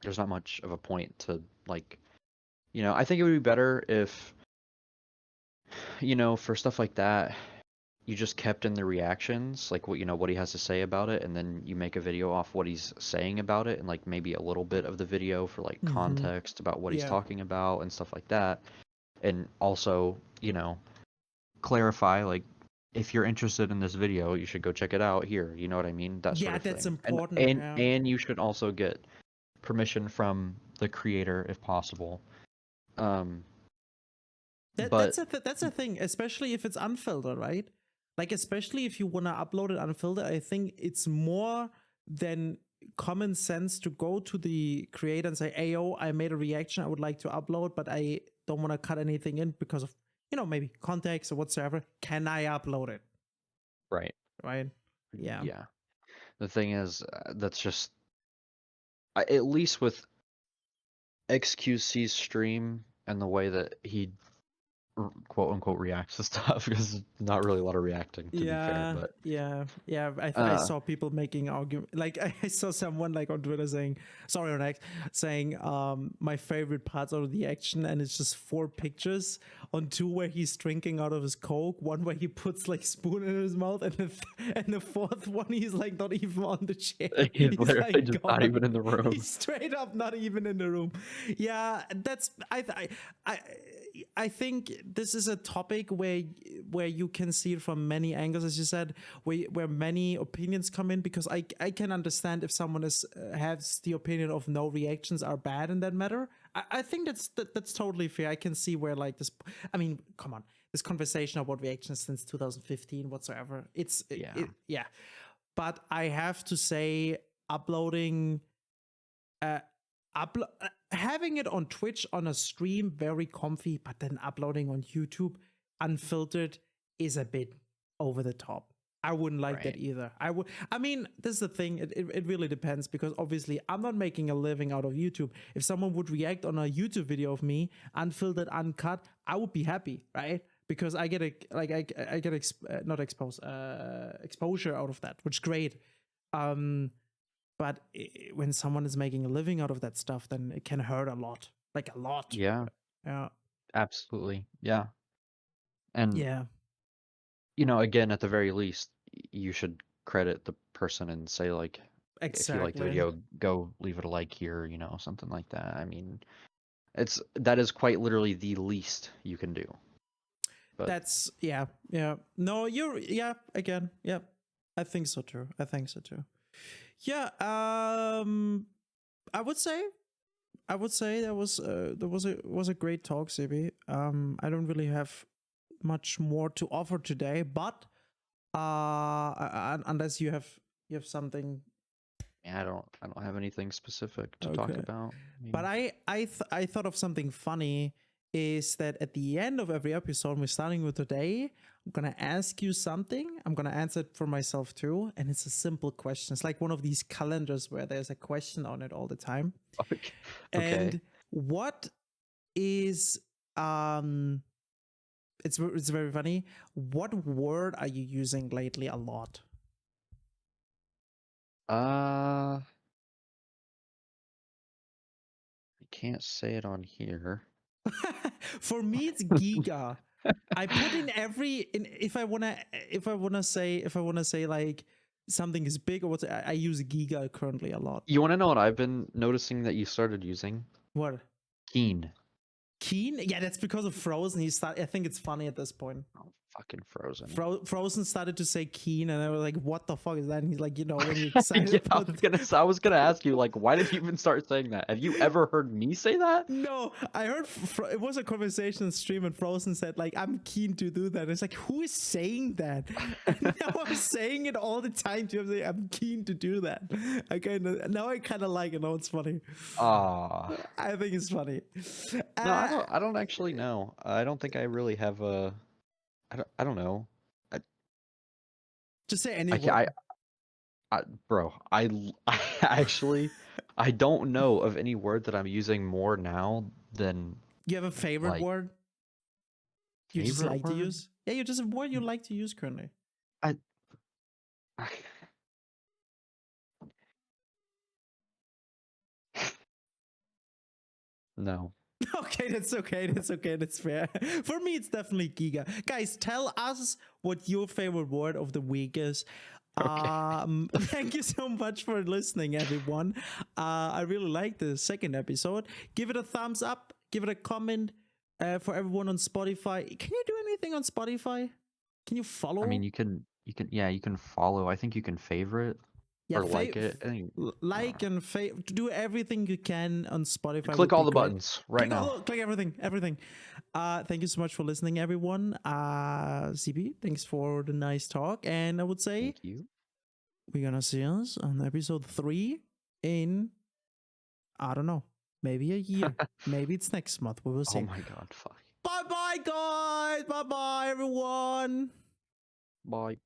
there's not much of a point to like I think it would be better if for stuff like that you just kept in the reactions like what he has to say about it, and then you make a video off what he's saying about it and like maybe a little bit of the video for like context about what he's talking about and stuff like that. And also clarify like if you're interested in this video you should go check it out here, you know what I mean, that sort of thing. That's important. And you should also get permission from the creator if possible. That's a thing, especially if it's unfiltered, right? Like, especially if you want to upload it unfiltered, I think it's more than common sense to go to the creator and say, "Ayo, I made a reaction I would like to upload, but I don't want to cut anything in because of, maybe context or whatsoever. Can I upload it?" Right. Yeah. Yeah. The thing is, that's just, at least with XQC's stream and the way that he quote unquote reacts to stuff, because not really a lot of reacting to be fair, but I saw people making argument, like I saw someone like on Twitter saying my favorite parts out of the action, and it's just 4 pictures on 2 where he's drinking out of his Coke, 1 where he puts like spoon in his mouth, and the 4th one he's like not even on the chair. He's literally like just not even in the room. He's straight up not even in the room. Yeah, that's I think this is a topic where you can see it from many angles, as you said, where many opinions come in, because I can understand if someone has the opinion of no reactions are bad in that matter. I think that's totally fair. I can see where like this. I mean, come on, this conversation about reactions since 2015 whatsoever. Yeah. But I have to say, uploading. Having it on Twitch on a stream, very comfy, but then uploading on YouTube unfiltered is a bit over the top. I wouldn't like that either. I mean, this is the thing. It really depends, because obviously I'm not making a living out of YouTube. If someone would react on a YouTube video of me, unfiltered, uncut, I would be happy, right? Because I get exposure out of that, which is great. But when someone is making a living out of that stuff, then it can hurt a lot. Like a lot. Yeah. Yeah. Absolutely. Yeah. And yeah. Again, at the very least, you should credit the person and say like, if you like the video, go leave it a like here, something like that. I mean, that is quite literally the least you can do. But that's yeah. No, again. Yeah. I think so too. Yeah, I would say that was a great talk, CB. I don't really have much more to offer today, but unless you have something. Yeah, I don't have anything specific to talk about. But I thought of something funny, is that at the end of every episode, we're starting with today, I'm gonna ask you something. I'm gonna answer it for myself too, and it's a simple question. It's like one of these calendars where there's a question on it all the time. Okay. And what is it's very funny. What word are you using lately a lot? I can't say it on here. For me, it's giga. I put in if I wanna say like something is big or what, I use giga currently a lot. You want to know what I've been noticing that you started using? What? Keen. Yeah, that's because of Frozen. I think it's funny at this point. Oh, Fucking Frozen. Frozen started to say keen, and I was like, "What the fuck is that?" And he's like, when you're excited Yeah, about I was gonna ask you, like, why did you even start saying that? Have you ever heard me say that? No, I heard it was a conversation stream, and Frozen said like, "I'm keen to do that." It's like, who is saying that? And now I'm saying it all the time too. I'm saying I'm keen to do that. Okay, now I kind of like it. Now it's funny. Ah, I think it's funny. no, I don't actually know. I don't think I really have a. I don't know. Just say any I, word. bro, I actually I don't know of any word that I'm using more now than You have a favorite like word you just favorite like to word. use? Yeah, you just a word you like to use currently. I no. Okay, that's okay. That's okay. That's fair. For me, it's definitely Giga. Guys, tell us what your favorite word of the week is. Okay. Thank you so much for listening, everyone. I really like the second episode. Give it a thumbs up. Give it a comment. For everyone on Spotify, can you do anything on Spotify? Can you follow? I mean, you can you can follow. I think you can favorite Yeah, or like it. I think, like and do everything you can on Spotify. click Would all be the great. buttons right now. Click everything. Thank you so much for listening, everyone. CB, thanks for the nice talk, and I would say Thank you. we're gonna see us on episode 3 in, I don't know, maybe a year, maybe it's next month. We will see. Oh my god, fuck. Bye bye, guys. Bye bye, everyone. Bye.